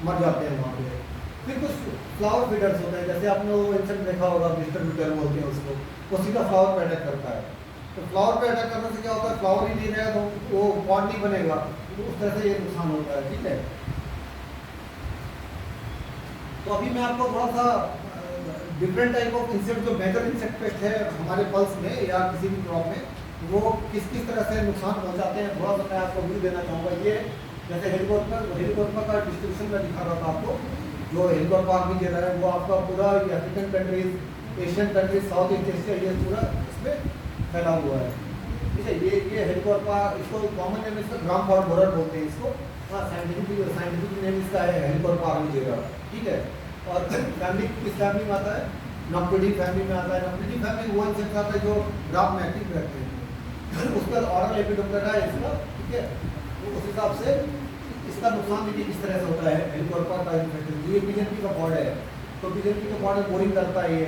Speaker 1: मर जाते हैं वहाँ पे। फिर कुछ फ्लावर फीडर्स होते हैं, जैसे आपने वो इंसेक्ट देखा होगा डिस्ट्रीब्यूटर बोलते हैं उसको, वो सीधा फ्लावर पे अटैक करता है। तो फ्लावर पे अटैक करने से क्या होता है, फ्लावर ही नहीं रहेगा तो वो पॉट नहीं बनेगा, तो उस तरह से ये नुकसान होता है। ठीक है, तो अभी मैं आपको थोड़ा सा डिफरेंट टाइप ऑफ इंसेक्ट जो मेजर इंसेक्ट पेस्ट है हमारे पल्स में या किसी भी क्रॉप में, वो किस किस तरह से नुकसान पहुंचाते हैं थोड़ा सा मैं आपको व्यू देना चाहूँगा। ये जैसे हेलीकॉप्टर का डिस्ट्रीब्यूशन में दिखा रहा था आपको, जो हेलीकॉप्टर आर्मी दे रहा है वो आपका पूरा African countries, Asian countries, south east Asia, ये पूरा इसमें फैला हुआ है। ठीक है, ये हेलीकॉप्टर, इसको कॉमन नेम इसका ग्राम फॉर बोरर बोलते हैं इसको, साइंटिफिक नेम इसका है हेलीकॉप्टर आर्मी दे रहा। ठीक है, और फैमिली किस फैमिली में आता है, नॉक्टिडी फैमिली में आता है। नॉक्टिडी फैमिली वो इंसेक्ट आता है जो ग्राफ में एक्टिव रहते हैं, उसका ऑर्डर लेपिडोप्टेरा है इसका। ठीक है, तो उस हिसाब से इसका नुकसान देखिए किस तरह से होता है हेलीकॉप्टर का इन्फेक्शन। ये पीजेंटी का पॉड है, तो पीजेंटी का पॉड में बोरिंग करता है ये,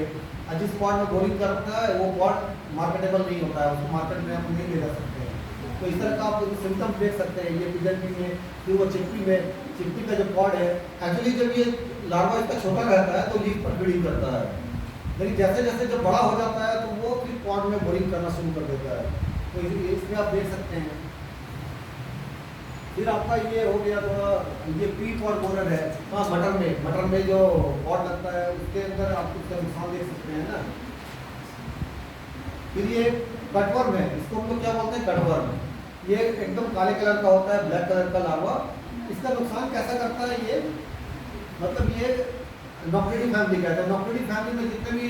Speaker 1: और जिस पॉड में बोरिंग करता है वो पॉड मार्केटेबल नहीं होता है, उसको मार्केट में आप नहीं ले जा सकते हैं। तो इस तरह का आप सिम्टम्स देख सकते हैं ये पीजेंटी में। फिर वो चिप्पी में, चिप्पी का जो पॉड है, एक्चुअली जब ये लार्वा इसका छोटा रहता है तो लीफ पर ब्रीडिंग करता है, लेकिन जैसे जैसे जब बड़ा हो जाता है तो वो फिर पॉड में बोरिंग करना शुरू कर देता है। तो इसमें आप देख सकते हैं। फिर आपका ये हो गया थोड़ा, ये पी पॉड बोरर है। हाँ, मटर में जो पॉड लगता है उसके अंदर आप उसका नुकसान देख सकते हैं ना। फिर ये कटवर्म है, इसको हम लोग क्या बोलते हैं, कटवर्म। ये एकदम काले कलर का होता है, ब्लैक कलर का लार्वा। इसका नुकसान कैसा करता है ये, मतलब ये नॉक्टिडी फैमिली का है। नॉक्टिडी फैमिली में जितने भी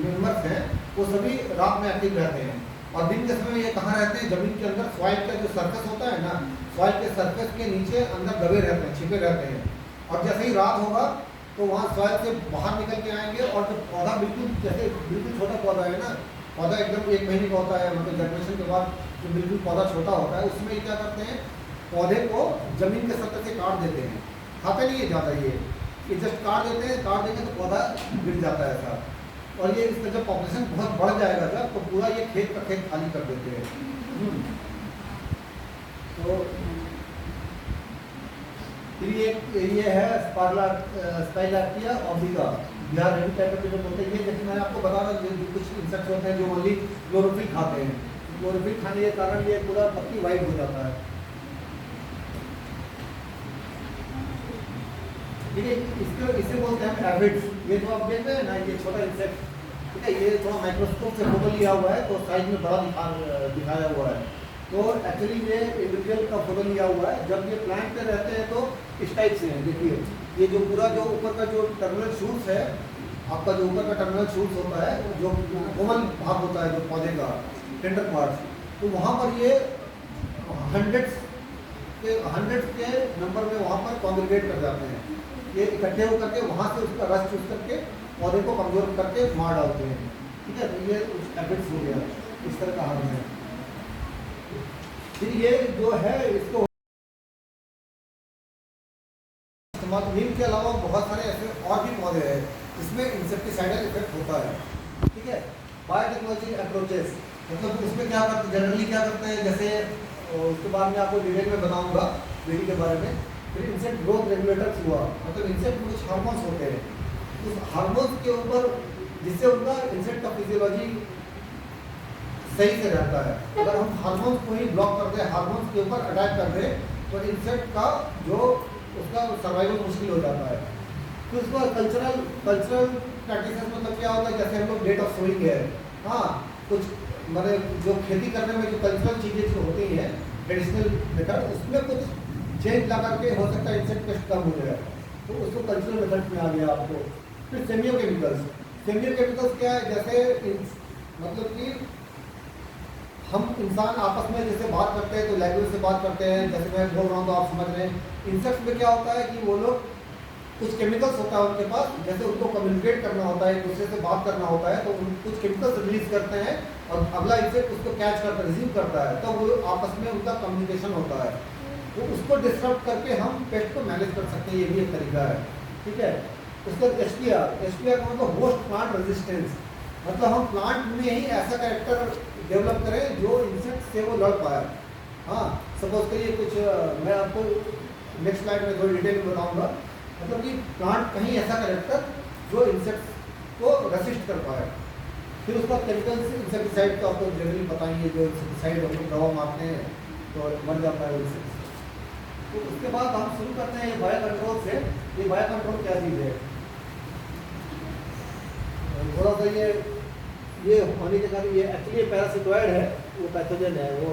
Speaker 1: मेंबर्स हैं वो सभी रात में एक्टिव रहते हैं, और दिन के समय ये कहाँ रहते हैं, जमीन के अंदर सॉइल का जो सरफेस होता है ना, सॉइल के सरफेस के नीचे अंदर दबे रहते हैं, छिपे रहते हैं। और जैसे ही रात होगा तो वहाँ सॉइल से बाहर निकल के आएंगे, और जो पौधा बिल्कुल छोटा पौधा है ना, पौधा एकदम 1 महीने का होता है, मतलब जनरेशन के बाद जो बिल्कुल पौधा छोटा होता है, उसमें क्या करते हैं, पौधे को जमीन के सतह से काट देते हैं। खाते नहीं है ज़्यादा, ये जस्ट काट देते हैं, काट देंगे तो पौधा गिर जाता है ऐसा। और ये इसका जब पॉपुलेशन बहुत बढ़ जाएगा जब, तो पूरा ये खेत का खेत खाली कर देते हैं। तो फिर ये है स्पाइलार्टिया ऑब्लिगा, बिहार रेडी टाइप के जो बोलते हैं। ये जैसे मैंने आपको बता रहा हूँ, कुछ इंसेक्ट्स होते हैं जो ओनली क्लोरोफिल खाते हैं। क्लोरोफिल खाने के कारण ये पूरा पत्ती वाइट हो जाता है। ठीक है, इसे बोलते हैं एफिड्स। ये जो आप देख रहे हैं ना, ये छोटा इंसेक्ट, ठीक है, ये थोड़ा माइक्रोस्कोप से फोटो लिया हुआ है तो साइज में बड़ा दिखाया हुआ है। तो एक्चुअली ये इंडिविजुअल का फोटो लिया हुआ है। जब ये प्लांट पे रहते हैं तो इस टाइप से है। देखिए, ये जो पूरा जो ऊपर का जो टर्मिनल शूट्स है, आपका जो ऊपर का टर्मिनल शूट्स होता है, जो कोमल भाग होता है जो पौधे का, टेंडर पार्ट्स, तो वहाँ पर ये हंड्रेड्स के नंबर में वहाँ पर कॉन्ग्रीगेट कर जाते हैं। ये इकट्ठे होकर के वहाँ से उसका रस चूस करके पौधे को कमजोर करके मार डालते हैं। ठीक है, तो ये एफिड्स हो गया, इस तरह का हाल है। फिर ये जो है इसको नीम के अलावा बहुत सारे ऐसे और भी पौधे हैं जिसमें इंसेक्टिसाइडल इफेक्ट होता है। ठीक है, बायोटेक्नोलॉजी अप्रोचेस, मतलब उसमें क्या करते, जनरली क्या करते हैं, जैसे उसके बाद में आपको डिटेल में बताऊंगा बेटी के बारे में। फिर इंसेक्ट ग्रोथ रेगुलेटर्स हुआ, मतलब इंसेक्ट में कुछ हार्मोन्स होते हैं, उस हार्मोन्स के ऊपर जिससे उनका इंसेक्ट का फिजियोलॉजी सही से रहता है। अगर हम हार्मोन्स को ही ब्लॉक कर दें, हार्मोन्स के ऊपर अटैक कर दें, तो इंसेक्ट का जो उसका सर्वाइवल मुश्किल हो जाता है। फिर उसका कल्चरल प्रैक्टिसेस, मतलब क्या होता है, जैसे हम लोग डेट ऑफ सोइंग है, हाँ, कुछ मतलब जो खेती करने में जो कल्चरल चीज़ें जो होती हैं, ट्रेडिशनल मेथड, उसमें कुछ चेंज ला करके हो सकता है इंसेक्ट पेस्ट कम हो जाए, तो उसको कल्चरल मेथड में आ गया आपको। फिर सेमियोकेमिकल्स क्या है, जैसे मतलब कि हम इंसान आपस में जैसे बात करते हैं तो लैंग्वेज से बात करते हैं, जैसे मैं बोल रहा हूँ तो आप समझ रहे हैं। इंसेक्ट्स में क्या होता है कि वो लोग कुछ केमिकल्स होता है उनके पास, जैसे उनको कम्युनिकेट करना होता है, एक दूसरे से बात करना होता है, तो कुछ केमिकल्स रिलीज करते हैं और अगला इंसेक्ट उसको कैच करता है, रिसीव करता है, तो वो आपस में उनका कम्युनिकेशन होता है। तो उसको डिस्टर्ब करके हम पेस्ट को मैनेज कर सकते हैं, ये भी एक तरीका है। ठीक है, उसका एसपीआर का मतलब होस्ट प्लांट रेजिस्टेंस, मतलब हम प्लांट में ही ऐसा कैरेक्टर डेवलप करें जो इंसेक्ट से वो लड़ पाए। हाँ, सपोज करिए कुछ मैं आपको नेक्स्ट स्लाइड में थोड़ी डिटेल में बताऊंगा। मतलब कि प्लांट कहीं ऐसा कैरेक्टर जो इंसेक्ट को रेसिस्ट कर पाए। फिर उसका केमिकल इंसेक्टिसाइड तो आपको जनरली बताएंगे, जो इंसेक्टिसाइड हम दवा मारते हैं तो मर जाता है इंसेक्ट। तो उसके बाद हम शुरू करते हैं ये बायो कंट्रोल से। ये बायो कंट्रोल क्या चीज़ है? थोड़ा सा ये होने के कारण ये एक्चुअली पैरासिटोइड है, वो पैथोजन है, वो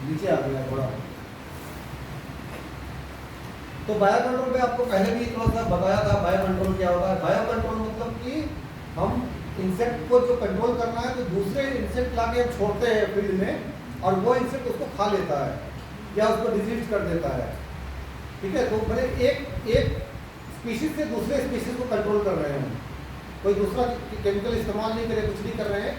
Speaker 1: नीचे आ गया थोड़ा। तो बायो कंट्रोल में आपको पहले भी थोड़ा सा बताया था बायो कंट्रोल क्या होता है। बायो कंट्रोल मतलब कि हम इंसेक्ट को जो कंट्रोल करना है तो दूसरे इंसेक्ट लाके हम छोड़ते हैं फील्ड में और वो इंसेक्ट उसको खा लेता है या उसको डिजीज कर देता है। ठीक है, तो मैंने एक स्पीशीज से दूसरे स्पीशीज को कंट्रोल कर रहे हैं, कोई दूसरा केमिकल इस्तेमाल नहीं करे, कुछ नहीं कर रहे हैं,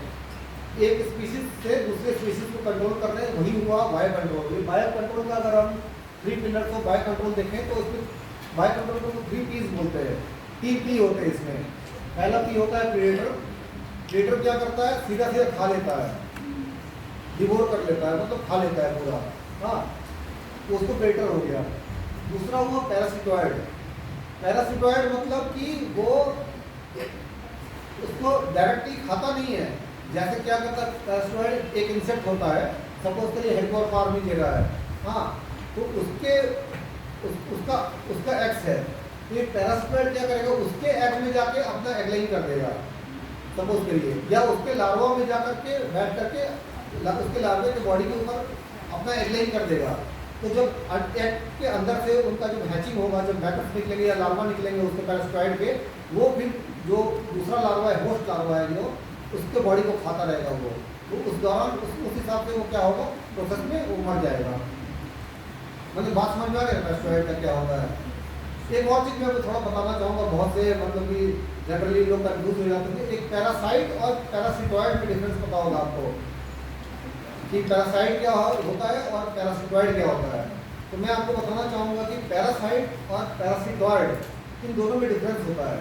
Speaker 1: एक स्पीशीज से दूसरे स्पीशीज को कंट्रोल कर रहे हैं, वही हुआ बायो कंट्रोल। बायो कंट्रोल का अगर हम 3 पिलर्स ऑफ बायो कंट्रोल देखें तो उसमें बायो कंट्रोल को 3 P's बोलते हैं। 3 P होते हैं इसमें। पहला P होता है प्रेडेटर। प्रेडेटर क्या करता है? सीधा सीधा खा लेता है, डिवोर कर लेता है, मतलब खा लेता है पूरा। हाँ, तो उसको प्रेडेटर हो गया। दूसरा हुआ पैरासिटोइड। पैरासिटोइड मतलब कि वो उसको डायरेक्टली खाता नहीं है। जैसे क्या करता है पैरासिटोइड, एक इंसेक्ट होता है, सपोज करिए हेडकोर फार्मी दे रहा है। हाँ, तो उसका एक्स है, तो ये पैरासिटोइड क्या करेगा? उसके एग में जाके अपना एग लेइंग कर देगा, सपोज करिए, या उसके लार्वा में जाकर के बैठ करके उसके लार्वे के बॉडी के ऊपर अपना एग लेइंग कर देगा। तो जब एग के अंदर से उनका जब हैचिंग होगा, जब मैटर्स निकलेंगे या लार्वा निकलेंगे उसके पैरासिटोइड के, वो फिर जो दूसरा लार्वा है, होस्ट लार्वा है, जो उसके बॉडी को खाता रहेगा वो, तो उस दौरान उस हिसाब से वो क्या होगा, प्रोसेस में वो मर जाएगा। मतलब बात समझ में आ रही है पैरासिटोइड का क्या होता है। एक और चीज़ मैं थोड़ा बताना चाहूँगा, बहुत से मतलब कि जनरली लोग कंफ्यूज हो जाते हैं। एक पैरासाइट और पैरासिटोइड में डिफरेंस पता होगा आपको कि पैरासाइट क्या होता है और पैरासिटोइड क्या होता है। तो मैं आपको बताना चाहूँगा कि पैरासाइट और पैरासिटोइड इन दोनों में डिफरेंस होता है।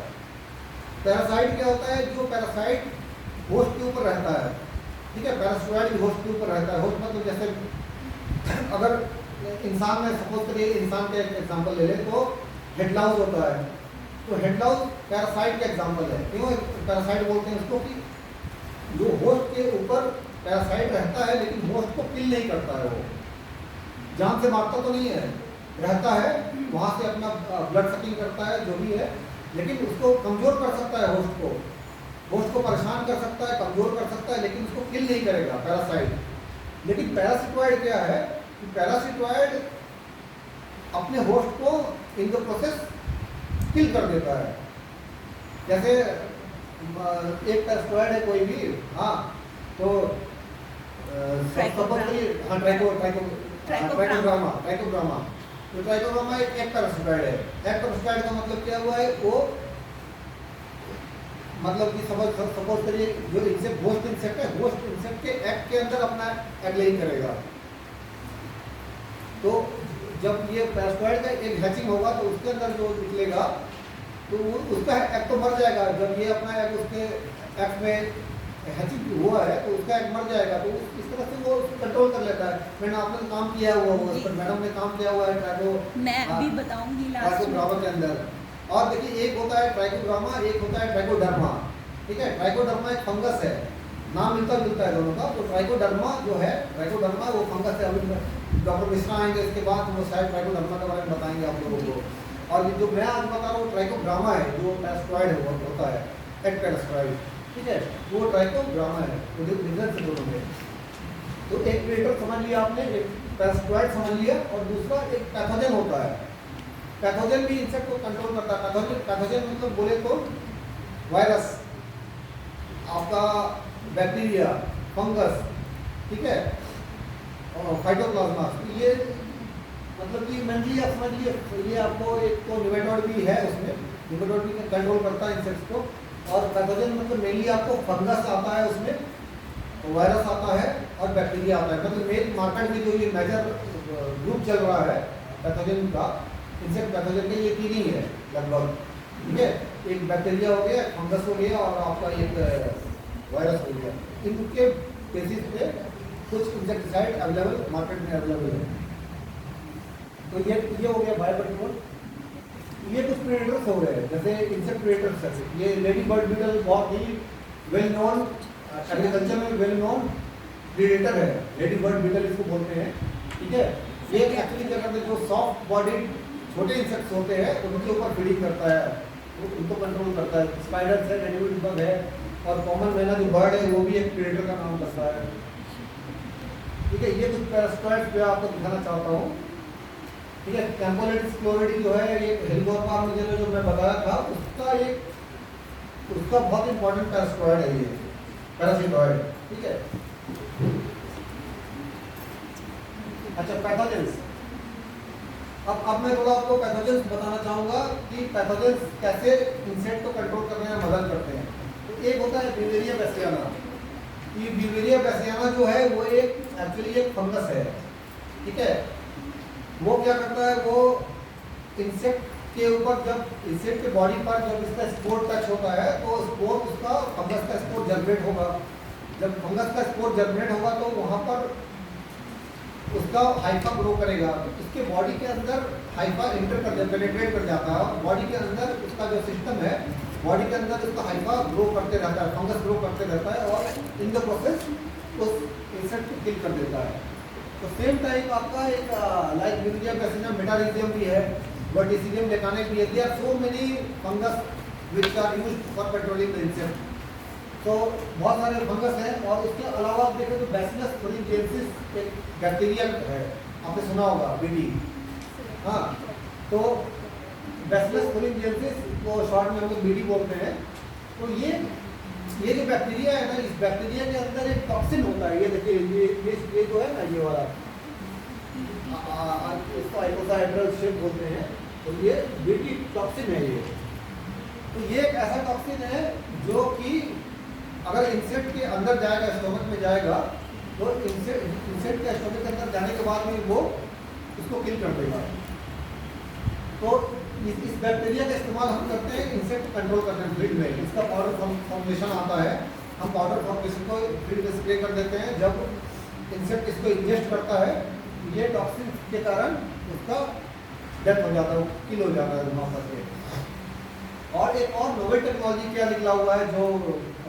Speaker 1: पैरासाइट क्या होता है? जो पैरासाइट होस्ट के ऊपर रहता है, ठीक है। पैरासिटोइड होस्ट के ऊपर रहता है। होस्ट मतलब जैसे अगर इंसान में सपोज करिए, इंसान के एग्जाम्पल ले लें तो हेडलाउस होता है, तो हेडलाउस पैरासाइट का एग्जाम्पल है। क्यों पैरासाइट बोलते हैं उसको? कि जो होस्ट के ऊपर पैरासाइट रहता है लेकिन होस्ट को किल नहीं करता है, वो जान से मारता तो नहीं है, रहता है वहाँ से अपना ब्लड सकिंग करता है, जो भी है, लेकिन उसको कमज़ोर कर सकता है, होस्ट को परेशान कर सकता है, कमज़ोर कर सकता है, लेकिन उसको किल नहीं करेगा पैरासाइट। लेकिन पैरासिटोइड क्या है कि पैरासिटोइड अपने होस्ट को इन द प्रोसेस किल कर देता है। जैसे एक पैरासिटोइड है कोई भी, हाँ, तो ट्राइकोग्रामा। तो ट्राइकोग्रामा एक पैरासिटोइड है। एक पैरासिटोइड का मतलब क्या हुआ है? वो मतलब कि सपोज करिए जो इंसेक्ट होस्ट इंसेक्ट है, होस्ट इंसेक्ट के एग के अंदर अपना एग लेइंग करेगा। तो जब ये पैरासिटोइड का एक हैचिंग होगा तो उसके अंदर जो निकलेगा तो उसका एग तो मर जाएगा। जब ये अपना एग उसके एग में हैचिंग हुआ है तो उसका एग मर जाएगा। तो इस तरह से वो उसको कंट्रोल कर लेता है। मैंने आपने काम किया हुआ है, उस पर मैडम ने काम किया हुआ है
Speaker 2: मैं अभी बताऊंगी
Speaker 1: ट्राइकोग्रामा के अंदर। और देखिए एक होता है ट्राइकोग्रामा, एक होता है ट्राइकोडर्मा, ठीक है। ट्राइकोडर्मा एक फंगस है, नाम मिलता जुलता है दोनों का। तो ट्राइकोडर्मा जो है, ट्राइकोडर्मा वो फंगस है। अभी डॉक्टर मिश्रा आएंगे इसके बाद, वो शायद ट्राइकोडर्मा के बारे में बताएंगे आप लोगों को। और जो मैं आज बता रहा हूँ ट्राइकोग्रामा है, जो पैरासिटोइड होता है, एक पैरासिटोइड, ठीक है, वो ट्राइकोग्रामा है। तो डिफरेंस है दोनों में। तो एक प्रेडेटर समझ लिया आपने, एक पैरासिटोइड समझ लिया, और दूसरा एक पैथोजन होता है। पैथोजन भी इंसेक्ट को कंट्रोल करता है। पैथोजन मतलब बोले तो वायरस, आपका बैक्टीरिया, फंगस, ठीक है, और फाइटोप्लाज्मा। ये मतलब कि मेनली आप समझ लिए, ये आपको एक तो निमेटोड भी है, उसमें निमेटोड भी कंट्रोल करता है इंसेक्ट्स को। और पैथोजन मतलब मेनली आपको फंगस आता है, उसमें वायरस आता है और बैक्टीरिया आता है। मतलब मेन मार्केट में जो ये मेजर ग्रुप चल रहा है पैथोजन का, इंसेक्ट पैथोजन के, ये तीन ही है लगभग, ठीक है। एक बैक्टीरिया हो गया, फंगस हो गया और आपका एक वायरस हो गया। इनके बेसिस पे कुछ इंसेक्टिसाइड अवेलेबल मार्केट में अवेलेबल है। तो ये हो गया बायो कंट्रोल। ये कुछ प्रेडेटर्स हो गए, जैसे इंसेक्ट प्रेडेटर्स है। ये लेडी बर्ड बीटल बहुत ही वेल नॉन एग्रीकल्चर में वेल नॉन प्रेडेटर है, लेडी बर्ड बीटल इसको बोलते हैं, ठीक है। ये एक्चुअली क्या करते हैं, जो सॉफ्ट बॉडीड छोटे इंसेक्ट्स होते हैं उनके ऊपर फीडिंग करता है, उनको कंट्रोल करता है। स्पाइडर्स है, रेडियोड बग है, और कॉमन मैना जो बर्ड है वो भी एक प्रेडेटर का काम करता है, ठीक है। ये कुछ पैरासाइट्स मैं आपको दिखाना चाहता हूँ, ठीक है। कैम्पोलेटिस क्लोरिडी जो है, ये हेलिकोवर्पा में जो मैं बताया था उसका बहुत इंपॉर्टेंट पैरासाइट है, ये पैरासाइटॉइड, ठीक है। अच्छा, पैथोजेंस। अब मैं थोड़ा आपको पैथोजेंस बताना चाहूँगा कि पैथोजेंस कैसे इंसेक्ट को कंट्रोल करने में मदद करते हैं। तो एक होता है ब्यूवेरिया बैसियाना। ये ब्यूवेरिया बैसियाना जो है वो एक एक्चुअली एक फंगस है, ठीक है। वो क्या करता है, वो इंसेक्ट के ऊपर, जब इंसेक्ट के बॉडी पर जब इसका स्पोर टच होता है तो स्पोर उसका फंगस का स्पोर जनरेट होगा। जब फंगस का स्पोर जनरेट होगा तो वहाँ पर उसका हाइफा ग्रो करेगा। इसके बॉडी के अंदर हाइफा इंटर कर पेनिट्रेट कर जाता है, और बॉडी के अंदर उसका जो सिस्टम है, बॉडी के अंदर उसका हाइफा ग्रो करते रहता है, फंगस ग्रो करते रहता है, और इन द प्रोसेस उस इंसेक्ट को किल कर देता है। तो सेम टाइप आपका एक लाइक ब्यूवेरिया बैसियाना मेटारिजियम भी है, वर्टिसिडियम लेकानिक भी है। There are so many fungus which are used for controlling the insect. तो बहुत सारे फंगस हैं, और उसके अलावा आप देखें तो बैसिलस thuringiensis एक बैक्टीरिया है, आपने सुना होगा, बीटी। हाँ, तो बैसिलस thuringiensis को शॉर्ट में हम लोग बीटी बोलते हैं। तो ये जो बैक्टीरिया है ना, इस बैक्टीरिया के अंदर एक टॉक्सिन होता है। ये देखिए, ये जो है ना, ये वाला इसको आइकोसाहेड्रल शेप बोलते हैं। तो ये बीटी टॉक्सिन है ये। तो ये एक ऐसा टॉक्सिन है जो कि अगर इंसेक्ट के अंदर जाएगा, स्टोमक में जाएगा, तो इंसेक्ट के स्टोमक के अंदर जाने के बाद में वो उसको किल कर देगा। तो इस बैक्टीरिया का इस्तेमाल हम करते हैं इंसेक्ट कंट्रोल करने में, फील्ड में। इसका पाउडर फॉर्मुलेशन आता है, हम पाउडर फॉर्मुलेशन को फील्ड में स्प्रे कर देते हैं। जब इंसेक्ट इसको इंजेस्ट करता है, ये टॉक्सिन के कारण उसका डेथ हो जाता है, किल हो जाता है वहाँ पर से। और एक और नोवेल टेक्नोलॉजी क्या निकला हुआ है, जो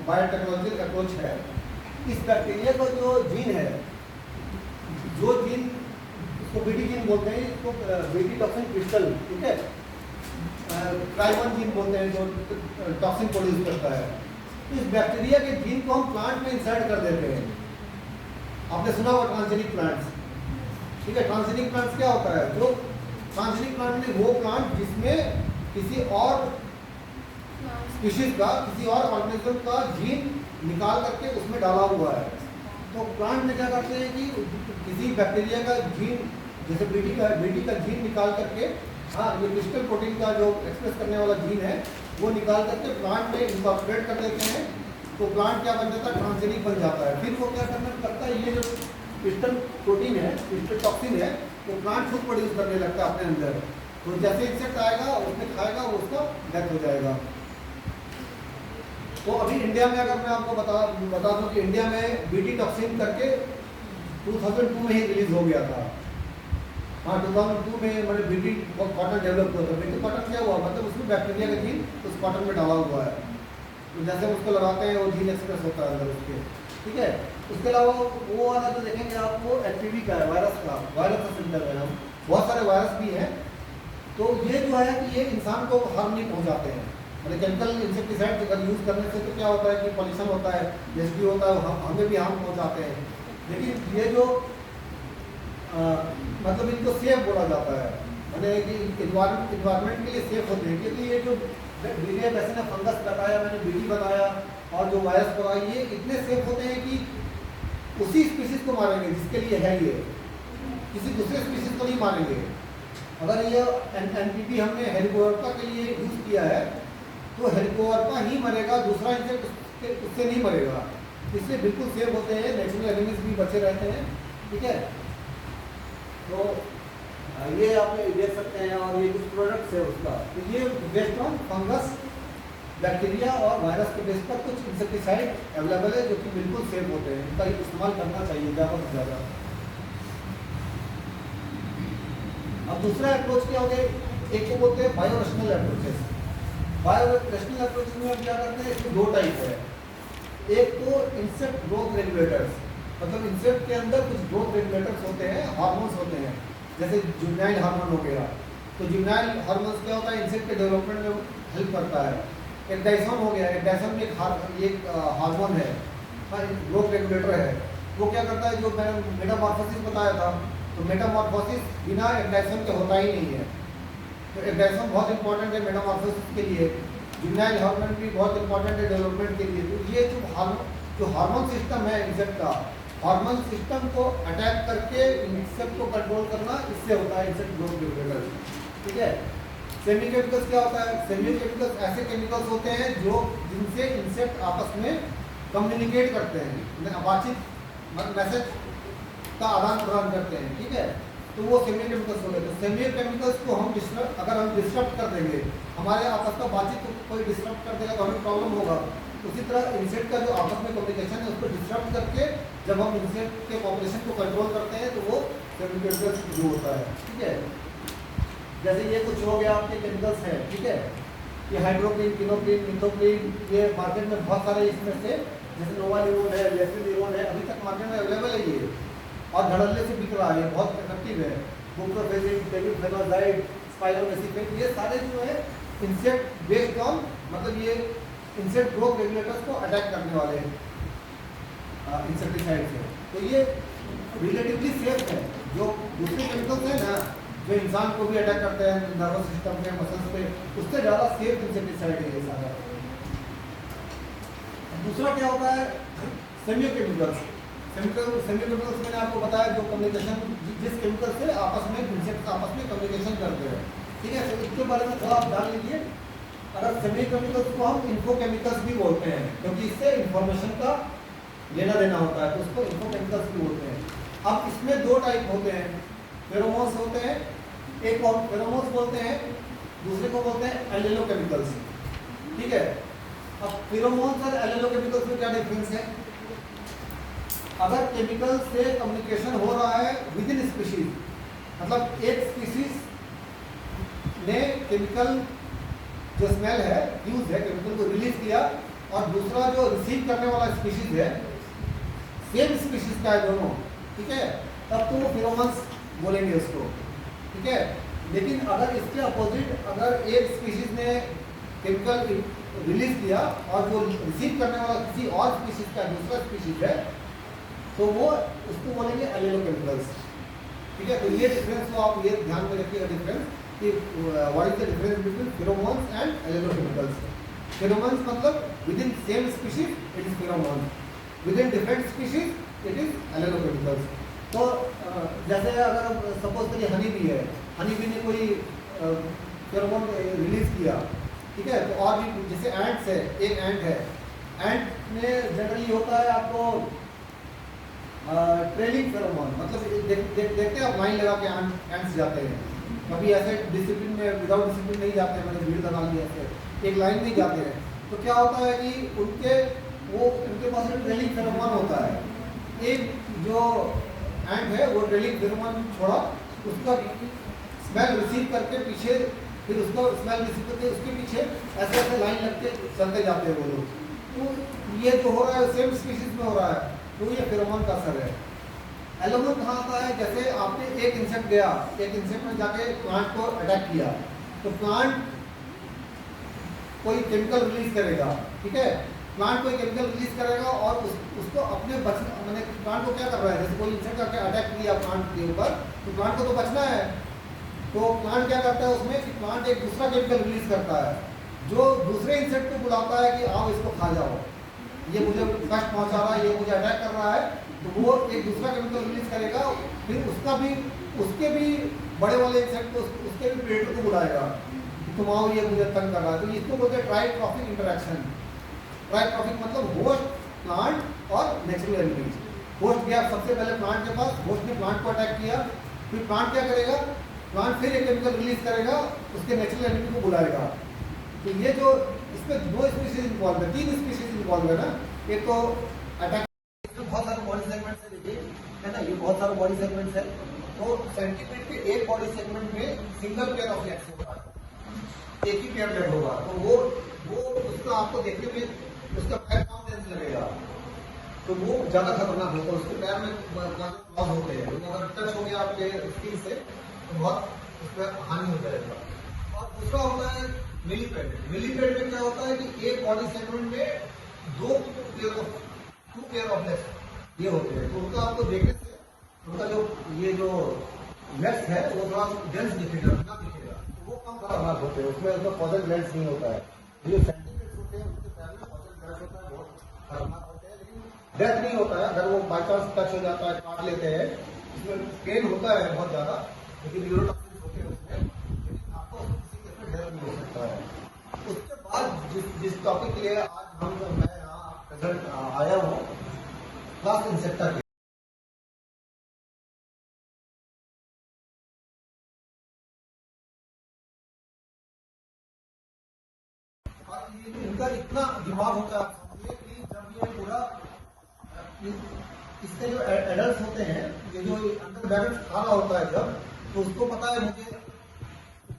Speaker 1: बायोटेक्नोलॉजिकल अप्रोच है। इस बैक्टीरिया का जो जीन है, जो जीन इसको बीटी जीन बोलते हैं, इसको बीटी टॉक्सिन क्रिस्टल, ठीक है, ट्राइवन जीन बोलते हैं, जो टॉक्सिन प्रोड्यूस करता है। इस बैक्टीरिया के जीन को हम प्लांट में इंसर्ट कर देते हैं। आपने सुना होगा ट्रांसजेनिक प्लांट्स, ठीक है। ट्रांसजेनिक प्लांट्स क्या होता है, जो ट्रांसजेनिक प्लांट में वो प्लांट जिसमें किसी और स्पीशीज का, किसी और ऑर्गेनिज्म का जीन निकाल करके उसमें डाला हुआ है। तो प्लांट में क्या करते हैं कि किसी बैक्टीरिया का जीन, जैसे बीटी का जीन निकाल करके, हाँ, ये क्रिस्टल प्रोटीन का जो एक्सप्रेस करने वाला जीन है वो निकाल करके प्लांट में इनकॉर्पोरेट कर देते हैं। तो प्लांट क्या बन जाता है, ट्रांसजेनिक बन जाता है। फिर वो क्या करता है, ये जो क्रिस्टल प्रोटीन है, क्रिस्टल टॉक्सिन है, तो प्लांट खुद प्रोड्यूस करने लगता है अपने अंदर। तो जैसे इंसेक्ट आएगा, उसमें खाएगा, वो उसका डेथ हो जाएगा। तो अभी इंडिया में अगर मैं आपको बता दूं कि इंडिया में बीटी टॉक्सिन करके 2002 में ही रिलीज हो गया था। हाँ, 2002 में मतलब बीटी कॉटन डेवलप हुआ था। बीटी कॉटन क्या हुआ, मतलब उसमें बैक्टीरिया का जीन उस कॉटन में डाला हुआ है। तो जैसे उसको लगाते हैं वो जीन एक्सप्रेस होता है अंदर उसके, ठीक है। उसके अलावा वो वाला तो देखेंगे आपको एचपीवी का है, वायरस का सिलेंडर है। हम बहुत सारे वायरस भी हैं। तो ये जो है कि ये इंसान को हार्म नहीं पहुँचाते हैं। मतलब केमिकल इंसेक्टिसाइड अगर यूज़ करने से तो क्या होता है कि पॉल्यूशन होता है, एसडी होता है, हमें भी हार्म पहुँचाते हैं। लेकिन ये जो मतलब इनको सेफ बोला जाता है, मतलब कि इन्वायरमेंट के लिए सेफ होते हैं। क्योंकि ये जो बीटी बैसियाना फंगस बताया मैंने, बीटी बताया और जो वायरस बताया, ये इतने सेफ होते हैं कि उसी स्पीशीज को मारेंगे जिसके लिए है ये, किसी दूसरे स्पीशीज को नहीं मारेंगे। अगर ये एनपीपी हमने हेलिकोवर्पा के लिए यूज़ किया है तो हेलिकोवर्पा ही मरेगा, दूसरा इंसेक्ट उससे नहीं मरेगा। इसलिए बिल्कुल सेफ होते हैं, नेचुरल एनिमीज भी बचे रहते हैं, ठीक है। तो ये आप देख सकते हैं, और ये कुछ प्रोडक्ट्स है उसका। तो ये बेस्ड ऑन फंगस बैक्टीरिया और वायरस के बेस पर कुछ इंसेक्टिसाइड अवेलेबल है जो कि बिल्कुल सेफ होते हैं, इनका इस्तेमाल करना चाहिए ज़्यादा से ज़्यादा। अब दूसरा अप्रोच क्या हो गया, एक को बोलते हैं bio rational approaches. Bio rational approaches में हम क्या करते हैं, इसमें दो टाइप है। एक तो इंसेक्ट ग्रोथ रेगुलेटर्स, मतलब इंसेक्ट के अंदर कुछ ग्रोथ रेगुलेटर्स होते हैं, हार्मोन्स होते हैं, जैसे जुवेनाइल हार्मोन हो गया। तो जुवेनाइल हार्मोन्स क्या होता है, इंसेक्ट के डेवलपमेंट में हेल्प करता है। एक्डाइसोन हो गया, एक्डाइसोन में एक हार्मोन है, ग्रोथ रेगुलेटर है। वो क्या करता है, जो मैंने मेटामॉर्फोसिस बताया था, तो मेटामॉर्फोसिस बिना एक्डाइसोन के होता ही नहीं है। तो एक्डाइसोन बहुत इंपॉर्टेंट है मेटामॉर्फोसिस के लिए। जुवेनाइल हार्मोन भी बहुत इंपॉर्टेंट है डेवलपमेंट के लिए। तो ये जो हार्मोन सिस्टम है इंसेक्ट का, हार्मोन सिस्टम को अटैक करके इंसेक्ट को कंट्रोल करना, इससे होता है इंसेक्ट ग्रोथ रेगुलेटर। ठीक है। सेमी केमिकल्स क्या होता है, सेमी केमिकल्स ऐसे केमिकल्स होते हैं जो जिनसे इंसेक्ट आपस में कम्युनिकेट करते हैं, बातचीत मैसेज का आदान प्रदान करते हैं। ठीक है, तो वो सेमी केमिकल्स हो गए। तो सेमी केमिकल्स को हम अगर हम डिस्टर्ब कर देंगे, हमारे आपस का बातचीत को कोई डिस्टर्ब कर देगा तो हमें प्रॉब्लम होगा। उसी तरह इंसेक्ट का जो आपस में कम्युनिकेशन है उसको डिस्टर्ब करके जब हम इंसेक्ट के पॉपुलेशन को कंट्रोल करते हैं तो वो सेमी केमिकल्स जो होता है। ठीक है, जैसे ये कुछ हो गया आपके केमिकल्स हैं। ठीक है, ये हाइड्रोक्लीन, क्विनोक्लीन, मिथोक्लीन, ये मार्केट में बहुत सारे इसमें से, जैसे नोवाल्यूरोन है, लेफ्टिलिरोन है, अभी तक मार्केट में अवेलेबल है ये, और धड़ल्ले से बिक रहा है, बहुत इफेक्टिव है। बुप्रोफेजिन, टेबुलफेनोजाइड, स्पाइरोमेसिफेट, ये सारे जो है इंसेक्ट बेस्ड ऑन, मतलब ये इंसेक्ट ग्रोथ रेगुलेटर्स को अटैक करने वाले इंसेक्टिसाइड्स है। तो ये रिलेटिवली सेफ है। जो दूसरे केमिकल्स हैं ना, जो इंसान को भी अटैक करते हैं, नर्वस सिस्टम पे, मसल्स पे, उससे ज़्यादा सेफ इंसेक्टिसाइड है ये सारा। दूसरा क्या होता है, सेमी केमिकल्स। सेमी केमिकल्स मैंने आपको बताया जो कम्युनिकेशन, जिस केमिकल से आपस में इंसेक्ट्स आपस में कम्युनिकेशन करते हैं। ठीक है, तो इसके बारे में थोड़ा आप जान लीजिए। अगर सेमी केमिकल्स को हम इन्फो केमिकल्स भी बोलते हैं, क्योंकि इससे इंफॉर्मेशन का लेना देना होता है, तो उसको इन्फो केमिकल्स भी बोलते हैं। अब इसमें दो टाइप होते हैं, फेरोमोन्स होते हैं, एक और फेरोमोन्स बोलते हैं, दूसरे को बोलते हैं एलेलोकेमिकल्स। ठीक है, अब फेरोमोन्स और एलेलोकेमिकल्स में क्या डिफरेंस है। अगर केमिकल से कम्युनिकेशन हो रहा है विद इन स्पीशीज, मतलब एक स्पीशीज ने केमिकल जो स्मेल है, यूज है, केमिकल को रिलीज किया, और दूसरा जो रिसीव करने वाला स्पीशीज है सेम स्पीशीज का है दोनों। ठीक है, तब तो वो फेरोमोन्स बोलेंगे उसको। ठीक है, लेकिन अगर इसके अपोजिट, अगर एक स्पीशीज ने केमिकल रिलीज किया और जो रिसीव करने वाला किसी और स्पीशीज का दूसरा स्पीशीज है, तो वो उसको बोलेंगे एलेलोकेमिकल्स। ठीक है, तो ये डिफरेंस को आप ये ध्यान में रखिएगा, डिफरेंस कि what is the difference between pheromones and allelochemicals. Pheromones मतलब within same species it is pheromone, within different species it is allelochemicals. तो जैसे अगर सपोज करिए हनी बी है, हनी बी ने कोई फेरोमोन रिलीज किया, ठीक है, तो और भी जैसे एंट्स है, एक एंट है, एंट में जनरली होता है आपको ट्रेलिंग फेरोमोन, मतलब देखते हैं आप लाइन लगा के एंट्स जाते हैं, कभी ऐसे डिसिप्लिन में विदाउट डिसिप्लिन नहीं जाते हैं, मैंने भीड़ लगा ली ऐसे एक लाइन में जाते हैं। तो क्या होता है कि उनके पास ट्रेलिंग फेरोमोन होता है। एक जो एंट है वो ट्रेलिंग फेरोमोन छोड़ा, उसका स्मेल रिसीव करके पीछे, फिर उसको स्मेल रिसीव करके उसके पीछे ऐसे ऐसे लाइन लगते चलते जाते हैं वो लोग। तो ये जो हो रहा है सेम स्पीशीज में हो रहा है, तो ये फेरोमोन का असर है। एलोमोन कहाँ आता है, जैसे आपने एक इंसेक्ट गया, एक इंसेक्ट ने जाके प्लांट को अटैक किया, तो प्लांट कोई केमिकल रिलीज करेगा। ठीक है, प्लांट कोई केमिकल रिलीज करेगा और उसको अपने बचना, मैंने प्लांट को क्या कर रहा है, जैसे कोई इंसेक्ट आके अटैक किया प्लांट के ऊपर, तो प्लांट को तो बचना है, तो प्लांट क्या करता है उसमें कि प्लांट एक दूसरा केमिकल रिलीज करता है जो दूसरे इंसेक्ट को बुलाता है कि आओ इसको खा जाओ, ये मुझे कष्ट पहुंचा रहा है, ये मुझे अटैक कर रहा है, तो वो एक दूसरा केमिकल रिलीज करेगा, फिर उसके भी बड़े वाले इंसेक्ट को, उसके भी प्रेडेटर को बुलाएगा, तुम आओ ये मुझे तंग कर रहा है। तो इसको बोलते हैं ट्राइट्रॉफिक इंटरेक्शन। ट्राइट्रॉफिक मतलब होस्ट, प्लांट और नेचुरल एनिमल्स। होस्ट गया सबसे पहले प्लांट के पास, होस्ट ने प्लांट को अटैक किया, फिर प्लांट क्या करेगा, प्लांट फिर एक केमिकल रिलीज करेगा, उसके नेचुरल एनिमल को बुलाएगा। तो ये जो इसमें 2 स्पीशीज इन्वॉल्व है, 3 स्पीशीज इन्वॉल्व है ना। एक तो अटैक, इसमें बहुत सारे बॉडी सेगमेंट्स है, देखिए है ना, ये बहुत सारे बॉडी सेगमेंट्स है। तो सेंटीपीड के एक बॉडी सेगमेंट में सिंगल पेयर ऑफ लेग्स होगा, एक ही पेयर लेग होगा। तो वो उसका आपको देखने में उसका पैर कम लेंस लगेगा, तो वो ज्यादा खतरनाक होता है। उसके पैर में लॉस होते हैं, तो अगर टच हो गया आपके स्किन से तो बहुत उसमें हानि हो जाएगा। और दूसरा होता है मिलीपेड। मिलीपेड में क्या होता है कि एक बॉडी सेगमेंट में 2 पेयर ऑफ लेग्स ये होते हैं। तो उनका आपको देखने से उनका जो लेग्स है वो थोड़ा डेंस दिखेगा, ना दिखेगा, तो वो कम खतरनाक होते हैं। उसमें उसका पॉजन ग्लैंड्स नहीं होता है। जो सेंटीपीड्स होते हैं उनके पैर में पॉजन ग्लैंड्स होता है, बहुत खतरनाक होते हैं, लेकिन डेथ नहीं होता है। अगर वो बाई चांस टच हो जाता है, काट लेते हैं, इसमें पेन होता है बहुत ज्यादा, लेकिन न्यूरोटॉक्सिन्स होते हैं उसमें, लेकिन आपको किसी केस में डेथ नहीं हो सकता है। उसके बाद जिस टॉपिक के लिए आज मैं यहाँ प्रेजेंट आया हूँ, क्लास इंसेक्टा के। इनका इतना दिमाग होता है कि जब ये पूरा इसके जो एडल्ट होते हैं, ये जो अंडर बैलेंस खा रहा होता है जब, तो उसको पता है मुझे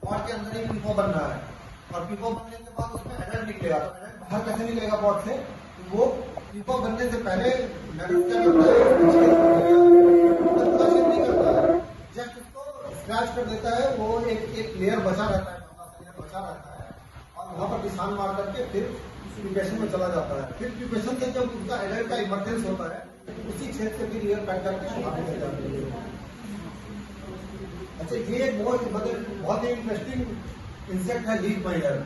Speaker 1: पॉट के अंदर ही पीपो बनना है, और पीपो बनने के बाद उसमें एडल्ट निकलेगा। तो एडल्ट बाहर कैसे निकलेगा पॉट से? वो पीपो बनने से पहले मेडल्स क्या करता है, जस्ट उसको स्क्रैच कर देता है, वो एक लेयर बचा रहता है, बचा रहता है, और वहां पर निशान मार करके फिर प्यूपेशन में चला जाता है। फिर प्यूपेशन से जब उसका एडल्ट का इमर्जेंस होता है, उसी क्षेत्र से फिर लेयर पैक करके शुरुआत हो जाती है। अच्छा, ये एक बहुत ही इंटरेस्टिंग इंसेक्ट है लीफ माइनर।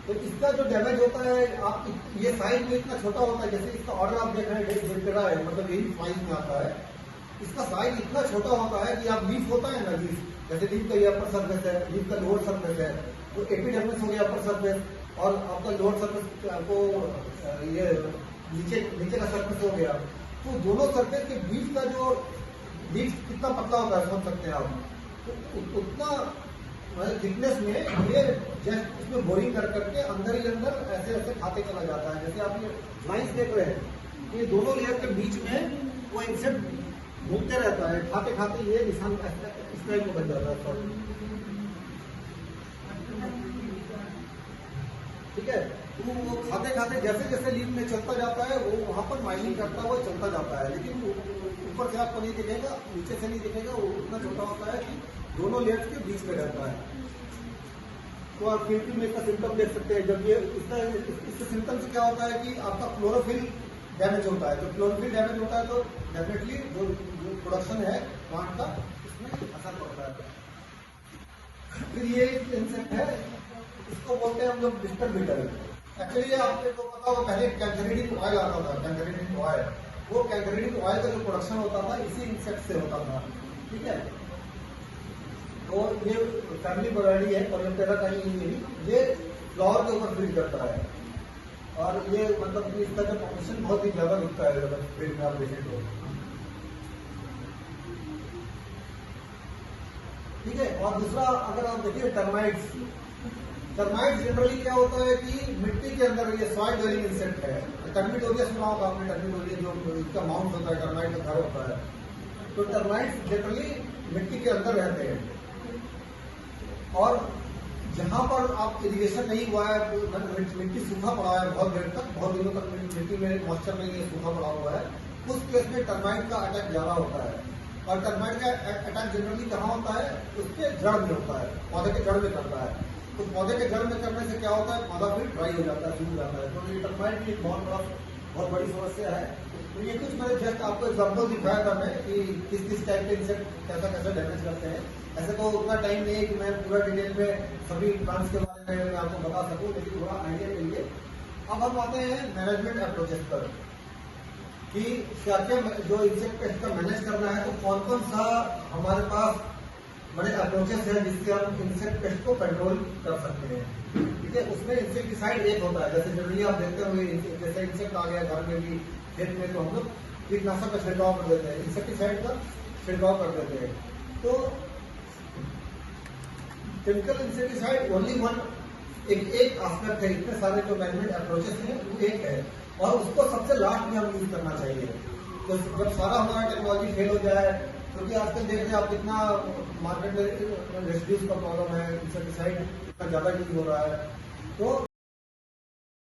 Speaker 1: तो इसका जो डैमेज होता है, आप ये साइज में इतना छोटा होता है, जैसे इसका ऑर्डर आप देख रहे हैं डेट है, मतलब यही साइज में आता है। इसका साइज इतना छोटा होता है कि आप लीफ होता है ना, लीफ जैसे लीफ का ये अपर सर्फेस है, लीफ का लोअर सर्फेस है, तो एपिडर्मिस हो गया अपर सर्फेस, और आपका लोअर सर्फेस आपको ये नीचे का सर्फेस हो गया। तो दोनों सर्फेस के बीच का जो लीफ कितना पतला होता है समझ सकते हैं आप, तो उतना थिकनेस में ये जस्ट इसमें बोरिंग कर करके अंदर ही अंदर ऐसे ऐसे खाते चला जाता है। जैसे आप ये लाइन्स देख रहे हैं, ये दोनों लेयर के बीच में वो इंसेक्ट घूमते रहता है, खाते खाते ये निशान इस टाइप में बन जाता है। ठीक है, तो वो खाते खाते जैसे जैसे लीफ में चलता जाता है, वो वहां पर माइनिंग करता हुआ चलता जाता है, लेकिन ऊपर से आपको नहीं दिखेगा, नीचे से नहीं दिखेगा, वो उतना छोटा होता है कि दोनों लेयर्स के बीच में रहता है। तो आप फिर में इसका सिम्टम देख सकते हैं। जब ये इससे सिम्टम से क्या होता है कि आपका क्लोरोफिल डैमेज होता है। तो क्लोरोफिल डैमेज होता है तो डेफिनेटली जो प्रोडक्शन है प्लांट का, इसमें असर पड़ता है। फिर ये इंसेक्ट है, इसको बोलते हैं हम लोग डिस्टर बीटल। एक्चुअली आपको तो पता होगा, पहले कैंकरेटिन ऑयल आता था, कैंकरेटिन ऑयल, वो कैंकरेटिन ऑयल का जो प्रोडक्शन होता था इसी इंसेक्ट से होता था। ठीक है, तो ये फैमिली वैरायटी है कोलेप्टेरा का ही, ये फ्लावर के ऊपर फीड करता है, और ये मतलब इसका जो पॉपुलेशन बहुत ही ज्यादा दिखता है अगर फील्ड में आप देखें तो। ठीक है, और दूसरा अगर आप देखिए टर्माइट्स जनरली क्या होता है कि मिट्टी के अंदर, ये सॉइल ड्वेलिंग इंसेक्ट है। टर्मिटोरिया सुना होगा आपने, टर्मिटोरिया जो इसका माउंट होता है, टर्माइट का घर होता है। तो टर्माइट्स जनरली मिट्टी के अंदर रहते हैं, और जहां पर आप इरिगेशन नहीं हुआ है, मिट्टी सूखा पड़ा है बहुत देर तक, बहुत दिनों तक मिट्टी में मॉइस्चर नहीं है, सूखा पड़ा हुआ है, उस केस में टर्माइट का अटैक ज्यादा होता है। और टर्माइट का अटैक जनरली कहाँ होता है? उसके जड़ में होता है, पौधे के जड़ में करता है। तो पौधे के जड़ में करने से क्या होता है, पौधा फिर ड्राई हो जाता है, सूख जाता है। तो ये टर्माइट की बहुत बड़ी समस्या है। तो ये कुछ मैंने जस्ट आपको एग्जाम्पल दिखाया था मैं कि किस किस टाइप के इंसेक्ट कैसा डैमेज करते हैं। ऐसे तो उतना टाइम नहीं है कि मैं पूरा डिटेल में सभी प्लांट्स के बारे में आपको बता सकूं, लेकिन थोड़ा आइडिया के लिए अब हम आते हैं मैनेजमेंट अप्रोचेस पर, कि क्या क्या जो इंसेक्ट पेस्ट का मैनेज करना है, तो कौन कौन सा हमारे पास बड़े अप्रोचेस है जिससे हम इंसेक्ट पेस्ट को कंट्रोल कर सकते हैं। ठीक है, उसमें इंसेक्टिसाइड एक होता है, जैसे जनरली आप देखते हुए जैसे इंसेक्ट आ गया घर में भी, खेत में, तो हम लोग कीटनाशक का छिड़काव कर देते हैं, इंसेक्टिसाइड का छिड़काव कर देते हैं। तो केमिकल इंसेक्टिसाइड ओनली वन एक एस्पेक्ट है, इतने सारे जो मैनेजमेंट अप्रोचेस हैं वो एक है, और उसको सबसे लास्ट में हम यूज करना चाहिए। तो जब सारा हमारा टेक्नोलॉजी फेल हो जाए, क्योंकि आजकल देख रहे हैं आप कितना मार्केट में रेसिड्यूज का प्रॉब्लम है, इंसेक्टिसाइड का ज्यादा यूज हो रहा है, तो